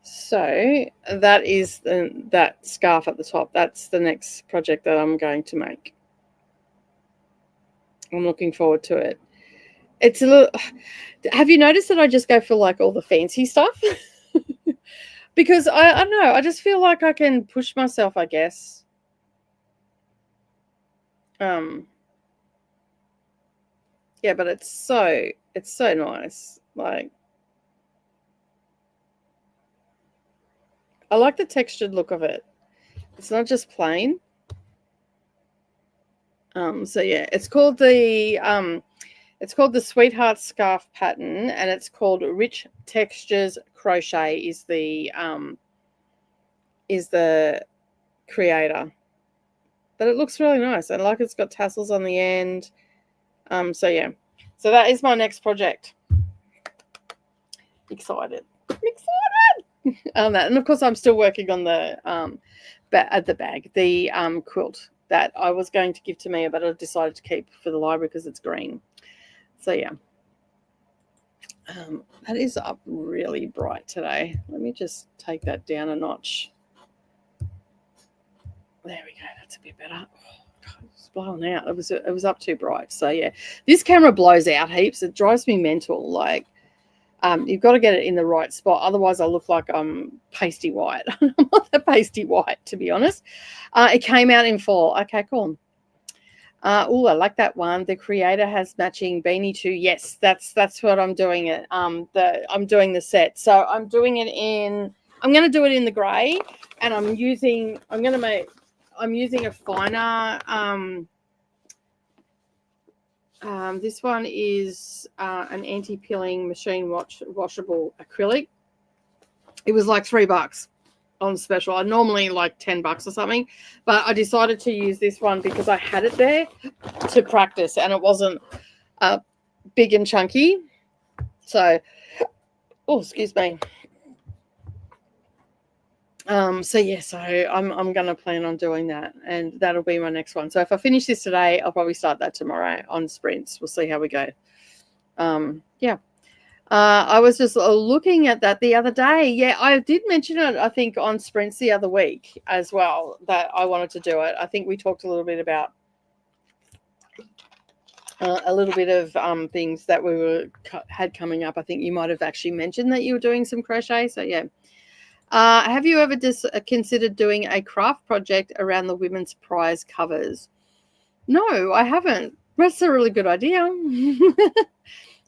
So that is that scarf at the top. That's the next project that I'm going to make. I'm looking forward to it. It's a little. Have you noticed that I just go for all the fancy stuff? Because I don't know. I just feel like I can push myself, I guess. Yeah, but it's so nice. I like the textured look of it. It's not just plain. So yeah, it's called the Sweetheart Scarf pattern, and it's called Rich Textures Crochet is the creator. But it looks really nice. And like it's got tassels on the end. So yeah. So that is my next project. Excited. On that. And of course I'm still working on the quilt that I was going to give to Mia, but I decided to keep for the library because it's green. So yeah. That is up really bright today. Let me just take that down a notch. There we go. That's a bit better. Oh, God, it's blowing out. It was up too bright. So yeah, this camera blows out heaps. It drives me mental. Like, you've got to get it in the right spot. Otherwise, I look like I'm pasty white. I'm not that pasty white, to be honest. It came out in fall. Okay, cool. Oh, I like that one. The creator has matching beanie too. Yes, that's what I'm doing it. I'm doing the set. So I'm doing it in. I'm going to do it in the grey, and I'm using a finer. This one is an anti-pilling machine washable acrylic. It was like $3 on special. I normally like $10 or something, but I decided to use this one because I had it there to practice, and it wasn't big and chunky. So, oh, excuse me. So yeah, so I'm gonna plan on doing that, and that'll be my next one. So if I finish this today, I'll probably start that tomorrow on sprints. We'll see how we go. Yeah. I was just looking at that the other day. Yeah, I did mention it, I think, on sprints the other week as well, that I wanted to do it. I think we talked a little bit about things that we had coming up. I think you might have actually mentioned that you were doing some crochet. So yeah. Have you ever considered doing a craft project around the women's prize covers? No, I haven't. That's a really good idea.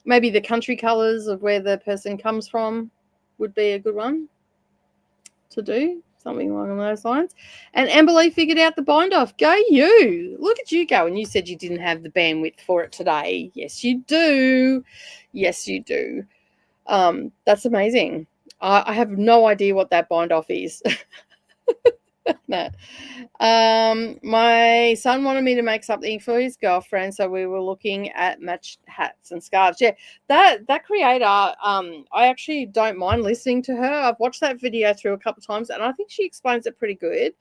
Maybe the country colours of where the person comes from would be a good one to do, something along those lines. And Amberly figured out the bind off. Go you. Look at you go. And you said you didn't have the bandwidth for it today. Yes, you do. Yes, you do. That's amazing. I have no idea what that bind off is. No. My son wanted me to make something for his girlfriend, so we were looking at matched hats and scarves. Yeah, that creator, I actually don't mind listening to her. I've watched that video through a couple of times, and I think she explains it pretty good.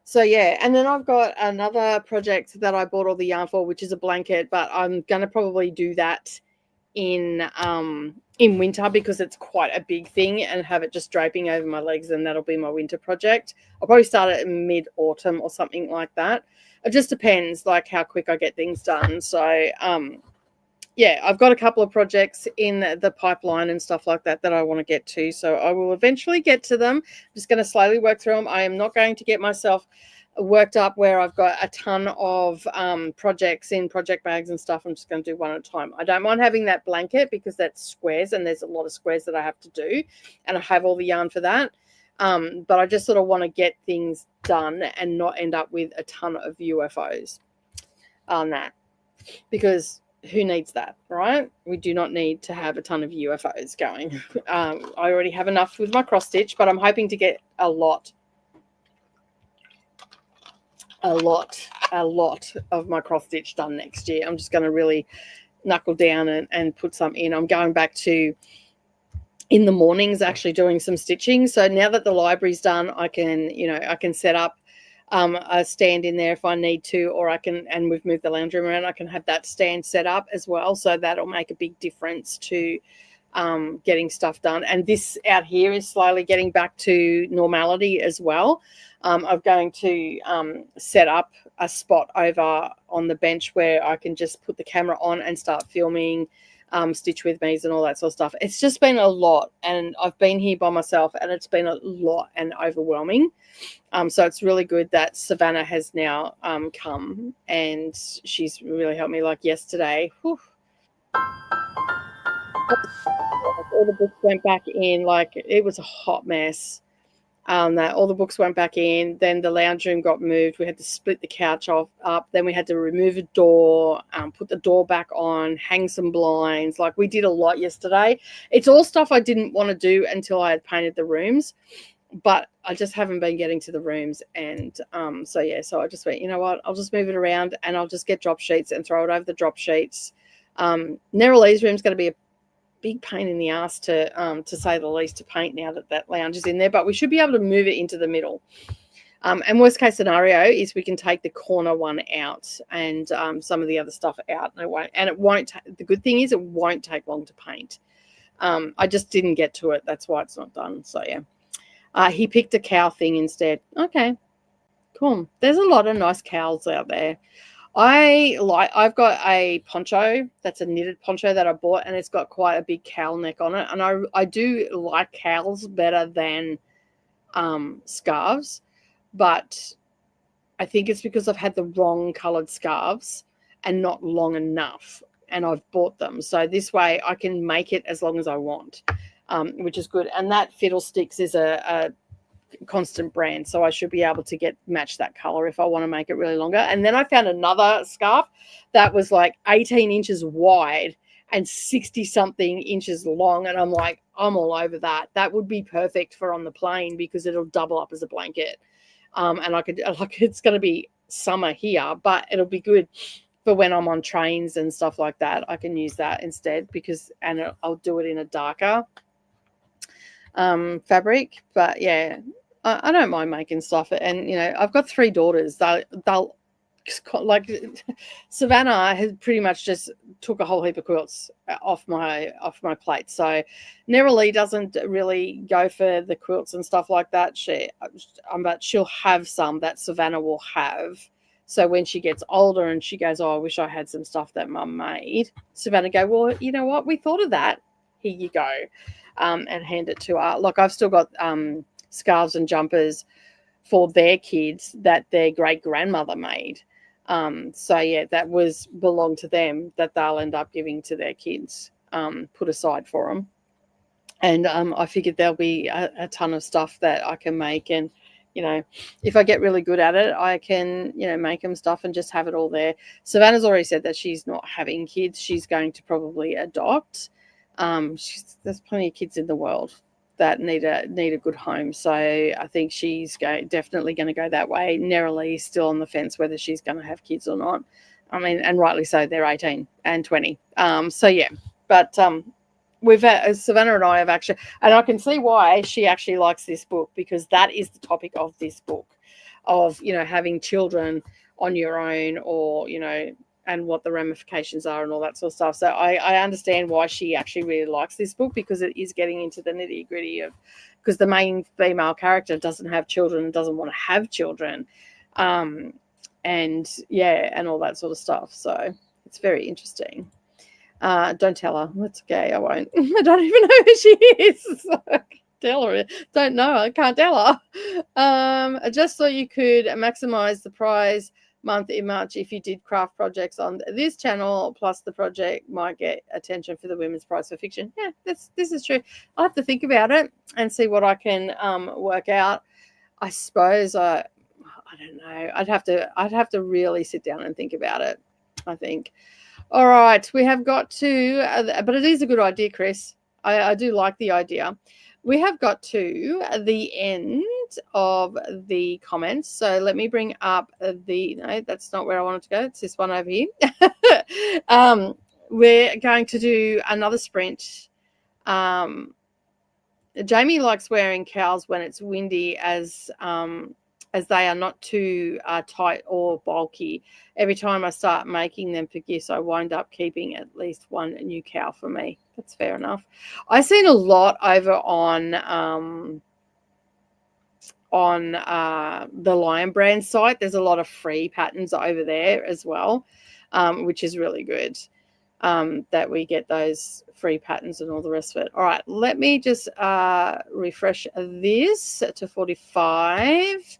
So yeah, and then I've got another project that I bought all the yarn for, which is a blanket, but I'm gonna probably do that in winter because it's quite a big thing, and have it just draping over my legs, and that'll be my winter project. I'll probably start it in mid-autumn or something like that. It just depends like how quick I get things done. So yeah, I've got a couple of projects in the pipeline and stuff like that I want to get to, so I will eventually get to them. I'm just going to slowly work through them. I am not going to get myself worked up where I've got a ton of projects in project bags and stuff. I'm just going to do one at a time. I don't mind having that blanket because that's squares, and there's a lot of squares that I have to do, and I have all the yarn for that. But I just sort of want to get things done and not end up with a ton of UFOs on that, because who needs that, right? We do not need to have a ton of UFOs going. I already have enough with my cross stitch, but I'm hoping to get a lot of my cross stitch done next year. I'm just going to really knuckle down and put some in. I'm going back to in the mornings actually doing some stitching. So now that the library's done, I can set up a stand in there if I need to, or I can, and we've moved the lounge room around, I can have that stand set up as well. So that'll make a big difference to getting stuff done. And this out here is slowly getting back to normality as well. I'm going to set up a spot over on the bench where I can just put the camera on and start filming Stitch With Me's and all that sort of stuff. It's just been a lot, and I've been here by myself, and it's been a lot and overwhelming. So it's really good that Savannah has now come, and she's really helped me. Like yesterday, all the books went back in. Like, it was a hot mess. That all the books went back in. Then the lounge room got moved. We had to split the couch up. Then we had to remove a door, put the door back on, hang some blinds. Like, we did a lot yesterday. It's all stuff I didn't want to do until I had painted the rooms, but I just haven't been getting to the rooms. And so I just went, you know what? I'll just move it around and I'll just get drop sheets and throw it over the drop sheets. Neralee's room's going to be a big pain in the ass to say the least to paint now that lounge is in there, but we should be able to move it into the middle. And worst case scenario is we can take the corner one out and some of the other stuff out, and it won't. The good thing is it won't take long to paint. I just didn't get to it. That's why it's not done. So yeah, he picked a cow thing instead. Okay, cool. There's a lot of nice cows out there. I've got a poncho that's a knitted poncho that I bought, and it's got quite a big cowl neck on it. And I do like cowls better than scarves, but I think it's because I've had the wrong coloured scarves and not long enough, and I've bought them. So this way I can make it as long as I want, which is good. And that Fiddlesticks is a constant brand, so I should be able to match that color if I want to make it really longer. And then I found another scarf that was like 18 inches wide and 60 something inches long, and I'm like, I'm all over that. That would be perfect for on the plane because it'll double up as a blanket. And I could, like, it's going to be summer here, but it'll be good for when I'm on trains and stuff like that. I can use that instead and I'll do it in a darker fabric. But yeah, I don't mind making stuff. And, you know, I've got 3 daughters. They'll like, Savannah has pretty much just took a whole heap of quilts off my plate. So Neralee doesn't really go for the quilts and stuff like that. But she'll have some that Savannah will have. So when she gets older and she goes, oh, I wish I had some stuff that Mum made, Savannah go, well, you know what? We thought of that. Here you go. And hand it to her. Like, I've still got scarves and jumpers for their kids that their great-grandmother made. So yeah, that belonged to them, that they'll end up giving to their kids, put aside for them. And I figured there'll be a ton of stuff that I can make. And, you know, if I get really good at it, I can, you know, make them stuff and just have it all there. Savannah's already said that she's not having kids. She's going to probably adopt. There's plenty of kids in the world that need a good home. So I think she's definitely going to go that way. Neralee's still on the fence whether she's going to have kids or not. I mean, and rightly so. They're 18 and 20. So yeah, but we've Savannah and I have actually, and I can see why she actually likes this book, because that is the topic of this book, of, you know, having children on your own, or, you know, and what the ramifications are and all that sort of stuff. So I understand why she actually really likes this book, because it is getting into the nitty gritty of, because the main female character doesn't have children and doesn't want to have children. And yeah, and all that sort of stuff. So it's very interesting. Don't tell her. It's okay. I won't. I don't even know who she is. So tell her. Don't know. I can't tell her. I just thought you could maximize the prize month in March if you did craft projects on this channel, plus the project might get attention for the Women's Prize for Fiction. Yeah, this is true. I'll have to think about it and see what I can work out. I suppose I don't know. I'd have to really sit down and think about it, I think. All right, we have got to, but it is a good idea, Chris. I do like the idea. We have got to the end of the comments. So let me bring up no, that's not where I wanted to go. It's this one over here. We're going to do another sprint. Jamie likes wearing cowls when it's windy, as they are not too tight or bulky. Every time I start making them for gifts, I wind up keeping at least one new cowl for me. That's fair enough. I've seen a lot over on the Lion Brand site. There's a lot of free patterns over there as well, which is really good, that we get those free patterns and all the rest of it. All right, let me just refresh this to 45.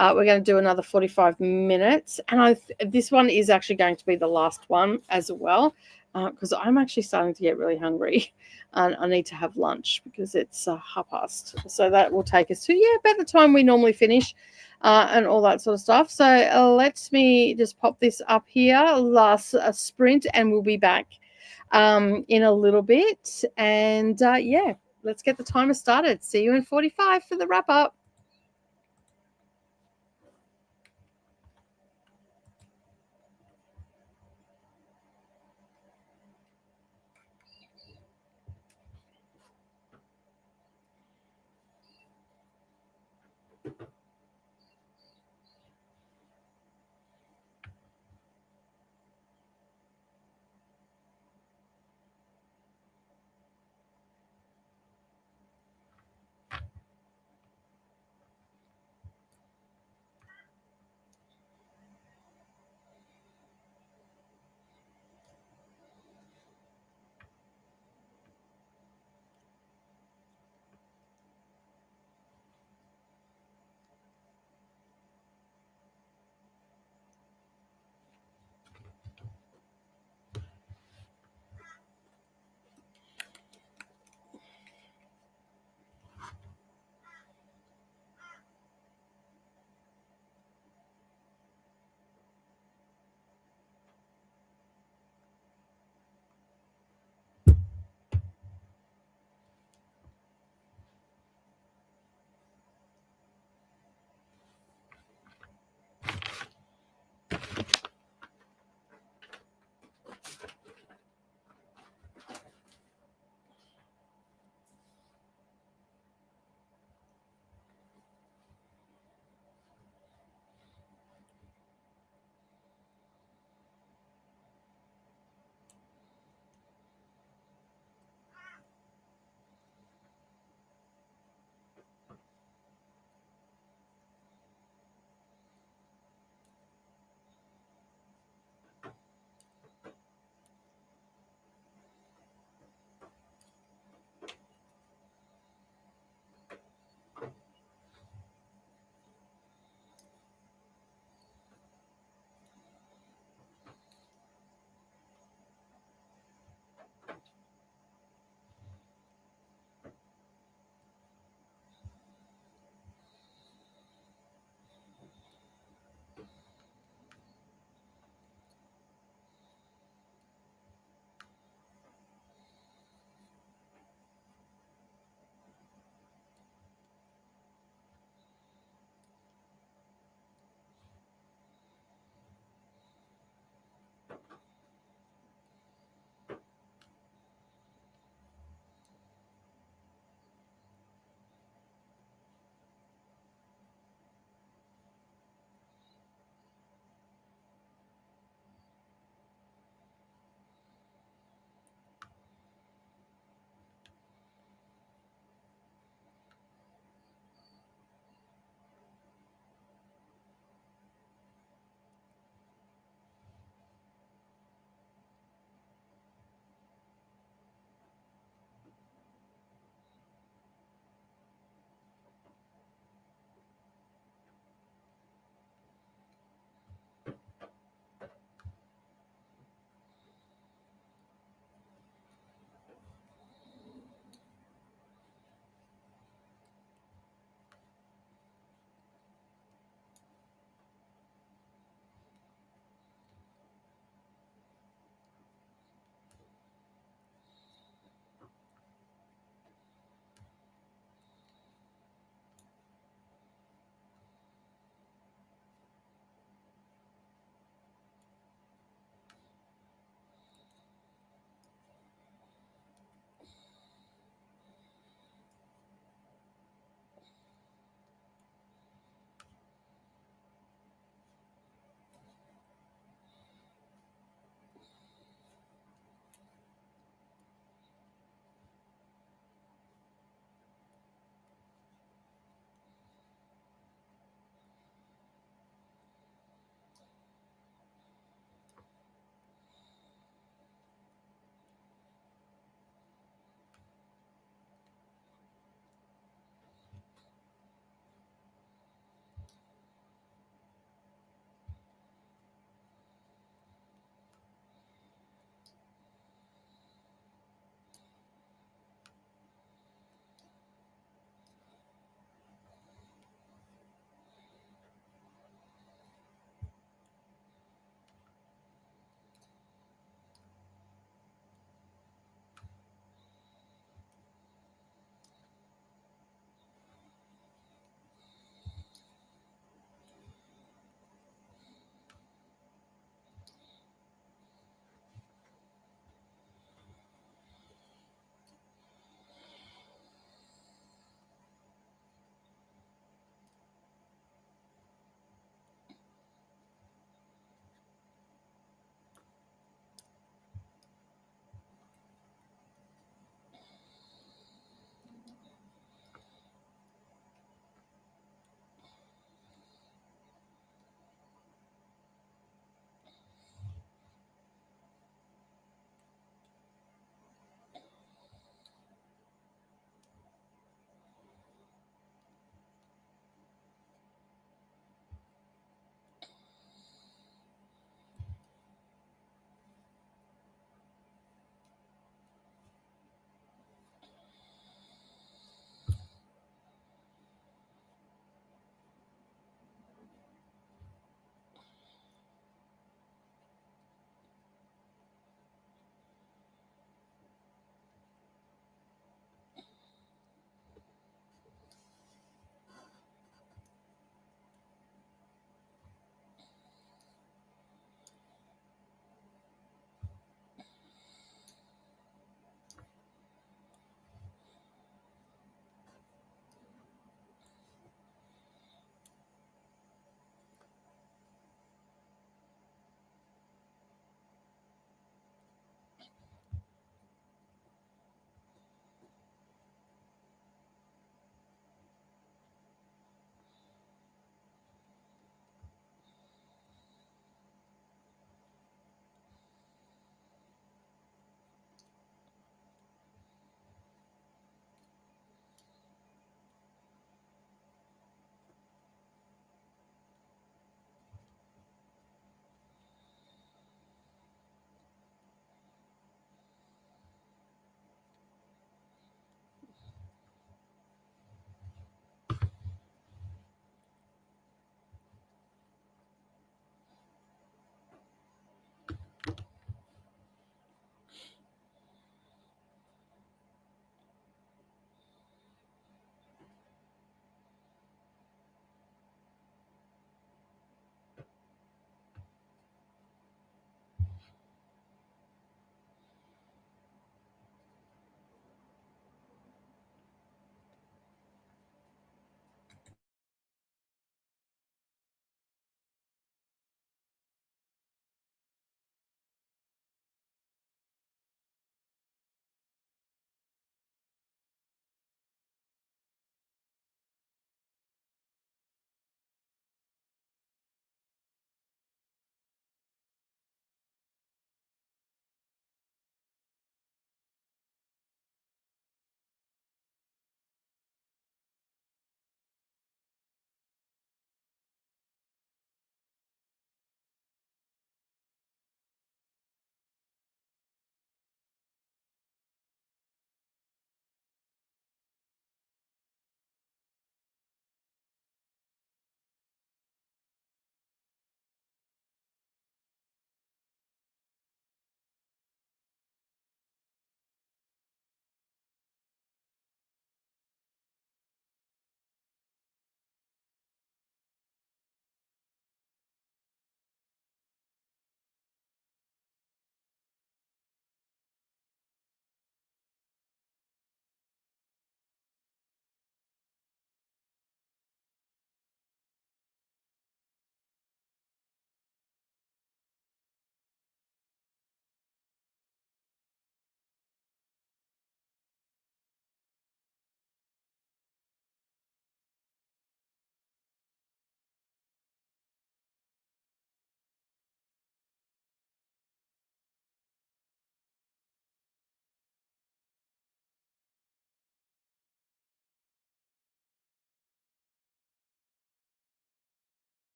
We're going to do another 45 minutes. And this one is actually going to be the last one as well. because I'm actually starting to get really hungry. And I need to have lunch because it's 1:30. So that will take us to, about the time we normally finish and all that sort of stuff. So let me just pop this up here, last sprint, and we'll be back in a little bit. And let's get the timer started. See you in 45 for the wrap up.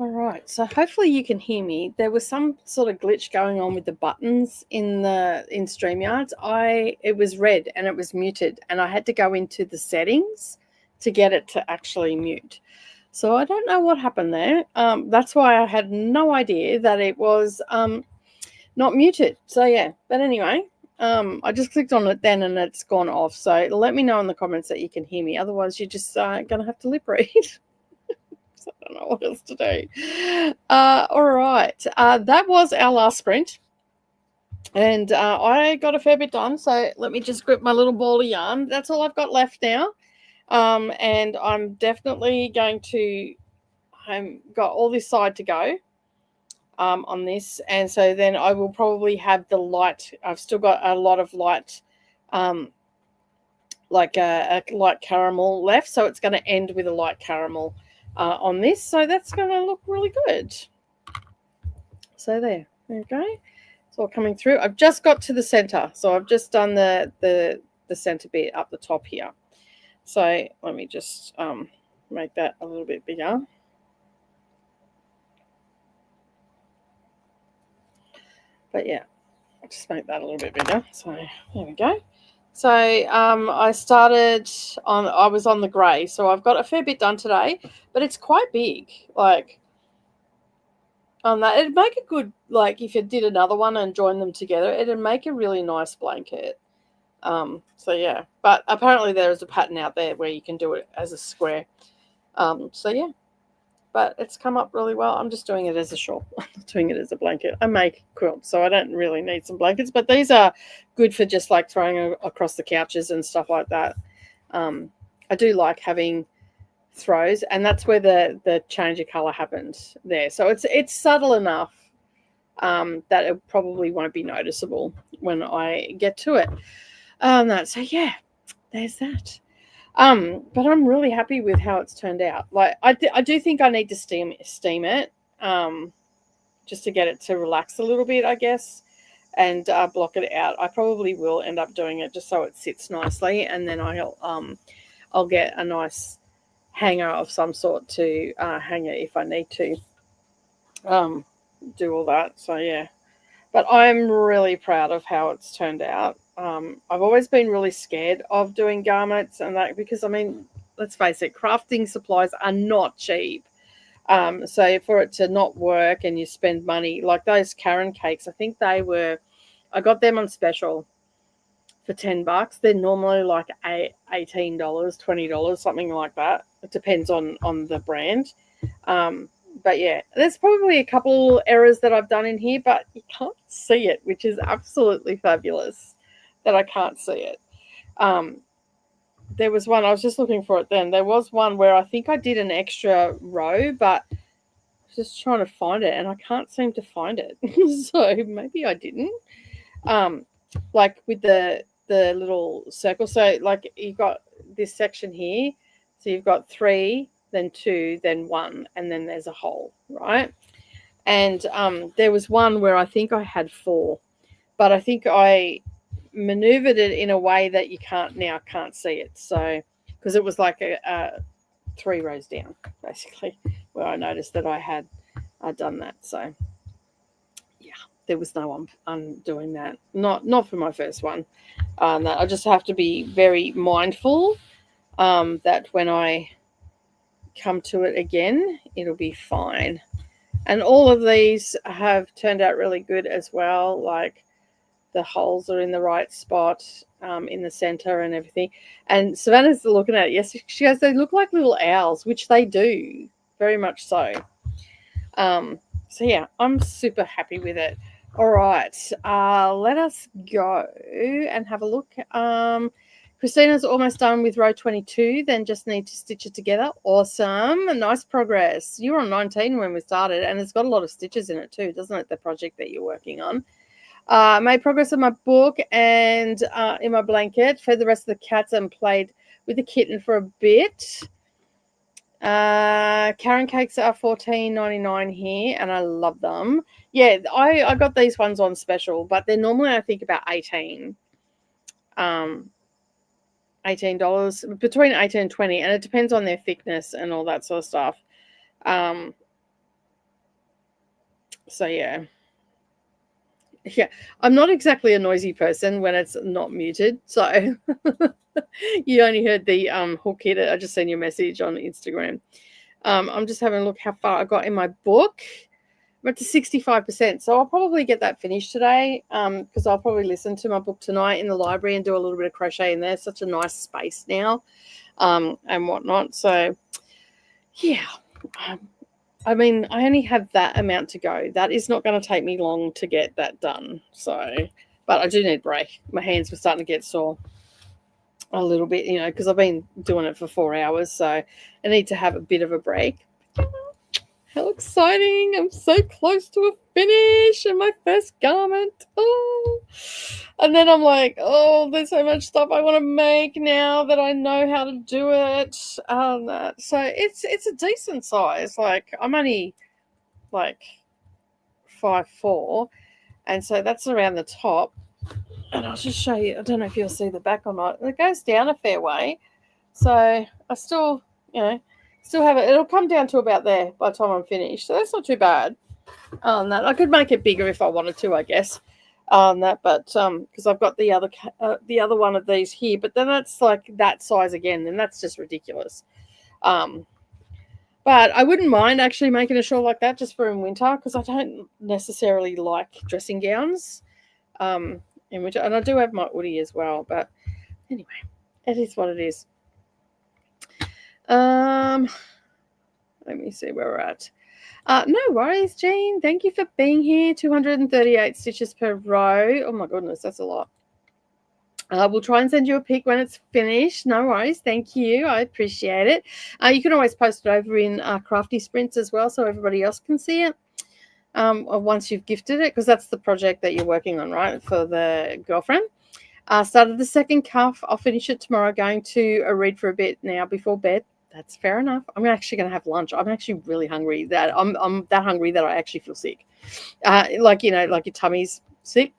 All right, so hopefully you can hear me. There was some sort of glitch going on with the buttons in StreamYard. It was red and it was muted, and I had to go into the settings to get it to actually mute. So I don't know what happened there. That's why I had no idea that it was not muted. So yeah, but anyway, I just clicked on it then and it's gone off. So let me know in the comments that you can hear me. Otherwise, you're just gonna have to lip read. I don't know what else to do. All right, that was our last sprint. And I got a fair bit done. So let me just grip my little ball of yarn. That's all I've got left now. And I'm definitely going to, I've got all this side to go on this. And so then I will probably have the light. I've still got a lot of light, like a light caramel left. So it's going to end with a light caramel on this. So that's going to look really good. So there you go. It's all coming through. I've just got to the center. So I've just done the center bit up the top here. So let me just make that a little bit bigger. But yeah, I'll just make that a little bit bigger. So there we go. So I was on the grey. So I've got a fair bit done today, but it's quite big. Like on that, it'd make a good, like if you did another one and join them together, it'd make a really nice blanket. So yeah, but apparently there is a pattern out there where you can do it as a square. So yeah, but it's come up really well. I'm just doing it as a shawl. I'm not doing it as a blanket. I make quilts, so I don't really need some blankets, but these are good for just like throwing across the couches and stuff like that. I do like having throws, and that's where the change of color happens there. So it's subtle enough that it probably won't be noticeable when I get to it. So yeah, there's that. But I'm really happy with how it's turned out. Like I do think I need to steam it, just to get it to relax a little bit, I guess, and block it out. I probably will end up doing it just so it sits nicely, and then I'll get a nice hanger of some sort to hang it if I need to do all that. So yeah, but I'm really proud of how it's turned out. I've always been really scared of doing garments and that because, I mean, let's face it, crafting supplies are not cheap. So for it to not work and you spend money, like those Karen cakes, I think I got them on special for $10. They're normally like $18, $20, something like that. It depends on the brand. But yeah, there's probably a couple errors that I've done in here, but you can't see it, which is absolutely fabulous that I can't see it. There was one, I was just looking for it then. There was one where I think I did an extra row, but I was just trying to find it and I can't seem to find it. So maybe I didn't. Like with the little circle. So like you've got this section here. So you've got 3, then 2, then 1, and then there's a hole, right? And there was one where I think I had 4, but I think I maneuvered it in a way that you can't see it. So because it was like a 3 rows down, basically, where I noticed that I had done that. So yeah, there was no undoing that. Not for my first one. I just have to be very mindful that when I come to it again, it'll be fine. And all of these have turned out really good as well. Like the holes are in the right spot, in the center and everything. And Savannah's looking at it. Yes, she goes, they look like little owls, which they do, very much so. So yeah, I'm super happy with it. All right, let us go and have a look. Christina's almost done with row 22, then just need to stitch it together. Awesome. Nice progress. You were on 19 when we started, and it's got a lot of stitches in it too, doesn't it, the project that you're working on? Made progress on my book and in my blanket, fed the rest of the cats and played with the kitten for a bit. Karen cakes are $14.99 here, and I love them. Yeah, I got these ones on special, but they're normally, I think, about $18. $18, between 18 and 20, and it depends on their thickness and all that sort of stuff. So yeah. Yeah, I'm not exactly a noisy person when it's not muted. So you only heard the hook hit it. I just sent you a message on Instagram. I'm just having a look how far I got in my book. I'm up to 65%. So I'll probably get that finished today because I'll probably listen to my book tonight in the library and do a little bit of crochet in there. Such a nice space now and whatnot. So yeah. I mean, I only have that amount to go. That is not going to take me long to get that done. So, but I do need a break. My hands were starting to get sore a little bit, you know, because I've been doing it for 4 hours. So I need to have a bit of a break. How exciting. I'm so close to a finish and my first garment. Oh, and then I'm like, oh, there's so much stuff I want to make now that I know how to do it. So it's a decent size. Like I'm only like 5'4", and so that's around the top. And I'll just show you. I don't know if you'll see the back or not. It goes down a fair way. So I still, still have it. It'll come down to about there by the time I'm finished. So that's not too bad. That I could make it bigger if I wanted to, I guess. But because I've got the other one of these here, but then that's like that size again, and that's just ridiculous. But I wouldn't mind actually making a shawl like that just for in winter because I don't necessarily like dressing gowns in winter, and I do have my hoodie as well. But anyway, it is what it is. Let me see where we're at. No worries, Jean. Thank you for being here. 238 stitches per row. Oh my goodness, that's a lot. We'll try and send you a pic when it's finished. No worries. Thank you. I appreciate it. You can always post it over in Crafty Sprints as well so everybody else can see it once you've gifted it, because that's the project that you're working on, right, for the girlfriend. Started the second cuff. I'll finish it tomorrow. Going to read for a bit now before bed. That's fair enough. I'm actually going to have lunch. I'm actually really hungry. I'm that hungry that I actually feel sick. Like your tummy's sick.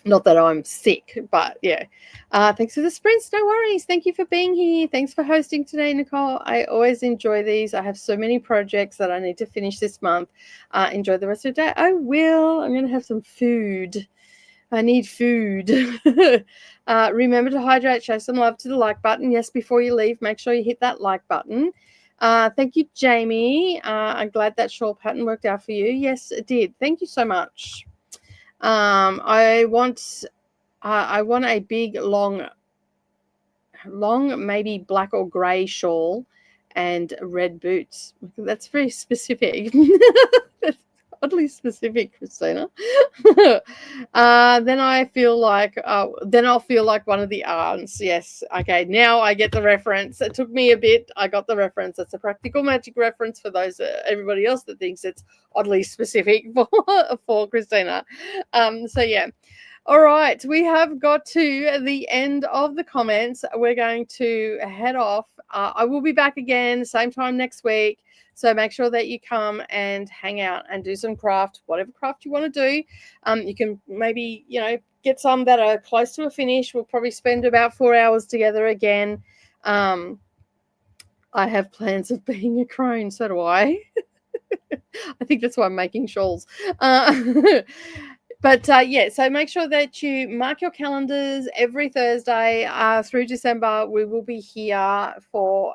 Not that I'm sick, but yeah. Thanks for the sprints. No worries. Thank you for being here. Thanks for hosting today, Nicole. I always enjoy these. I have so many projects that I need to finish this month. Enjoy the rest of the day. I will. I'm going to have some food. I need food. Remember to hydrate, show some love to the like button. Yes, before you leave, make sure you hit that like button. Thank you, Jamie. I'm glad that shawl pattern worked out for you. Yes, it did. Thank you so much. I want a big, long, maybe black or grey shawl and red boots. That's very specific. That's oddly specific, Christina. Then I'll feel like one of the aunts. Yes. Okay. Now I get the reference. It took me a bit. I got the reference. It's a Practical Magic reference for those everybody else that thinks it's oddly specific for Christina. So yeah. All right, we have got to the end of the comments. We're going to head off. I will be back again same time next week. So make sure that you come and hang out and do some craft, whatever craft you want to do. You can maybe, get some that are close to a finish. We'll probably spend about 4 hours together again. I have plans of being a crone, so do I. I think that's why I'm making shawls. But so make sure that you mark your calendars every Thursday through December. We will be here for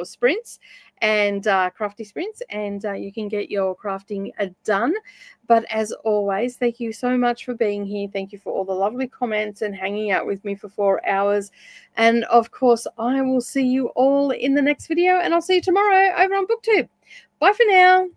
sprints and crafty sprints, and you can get your crafting done. But as always, thank you so much for being here. Thank you for all the lovely comments and hanging out with me for 4 hours. And of course, I will see you all in the next video, and I'll see you tomorrow over on BookTube. Bye for now.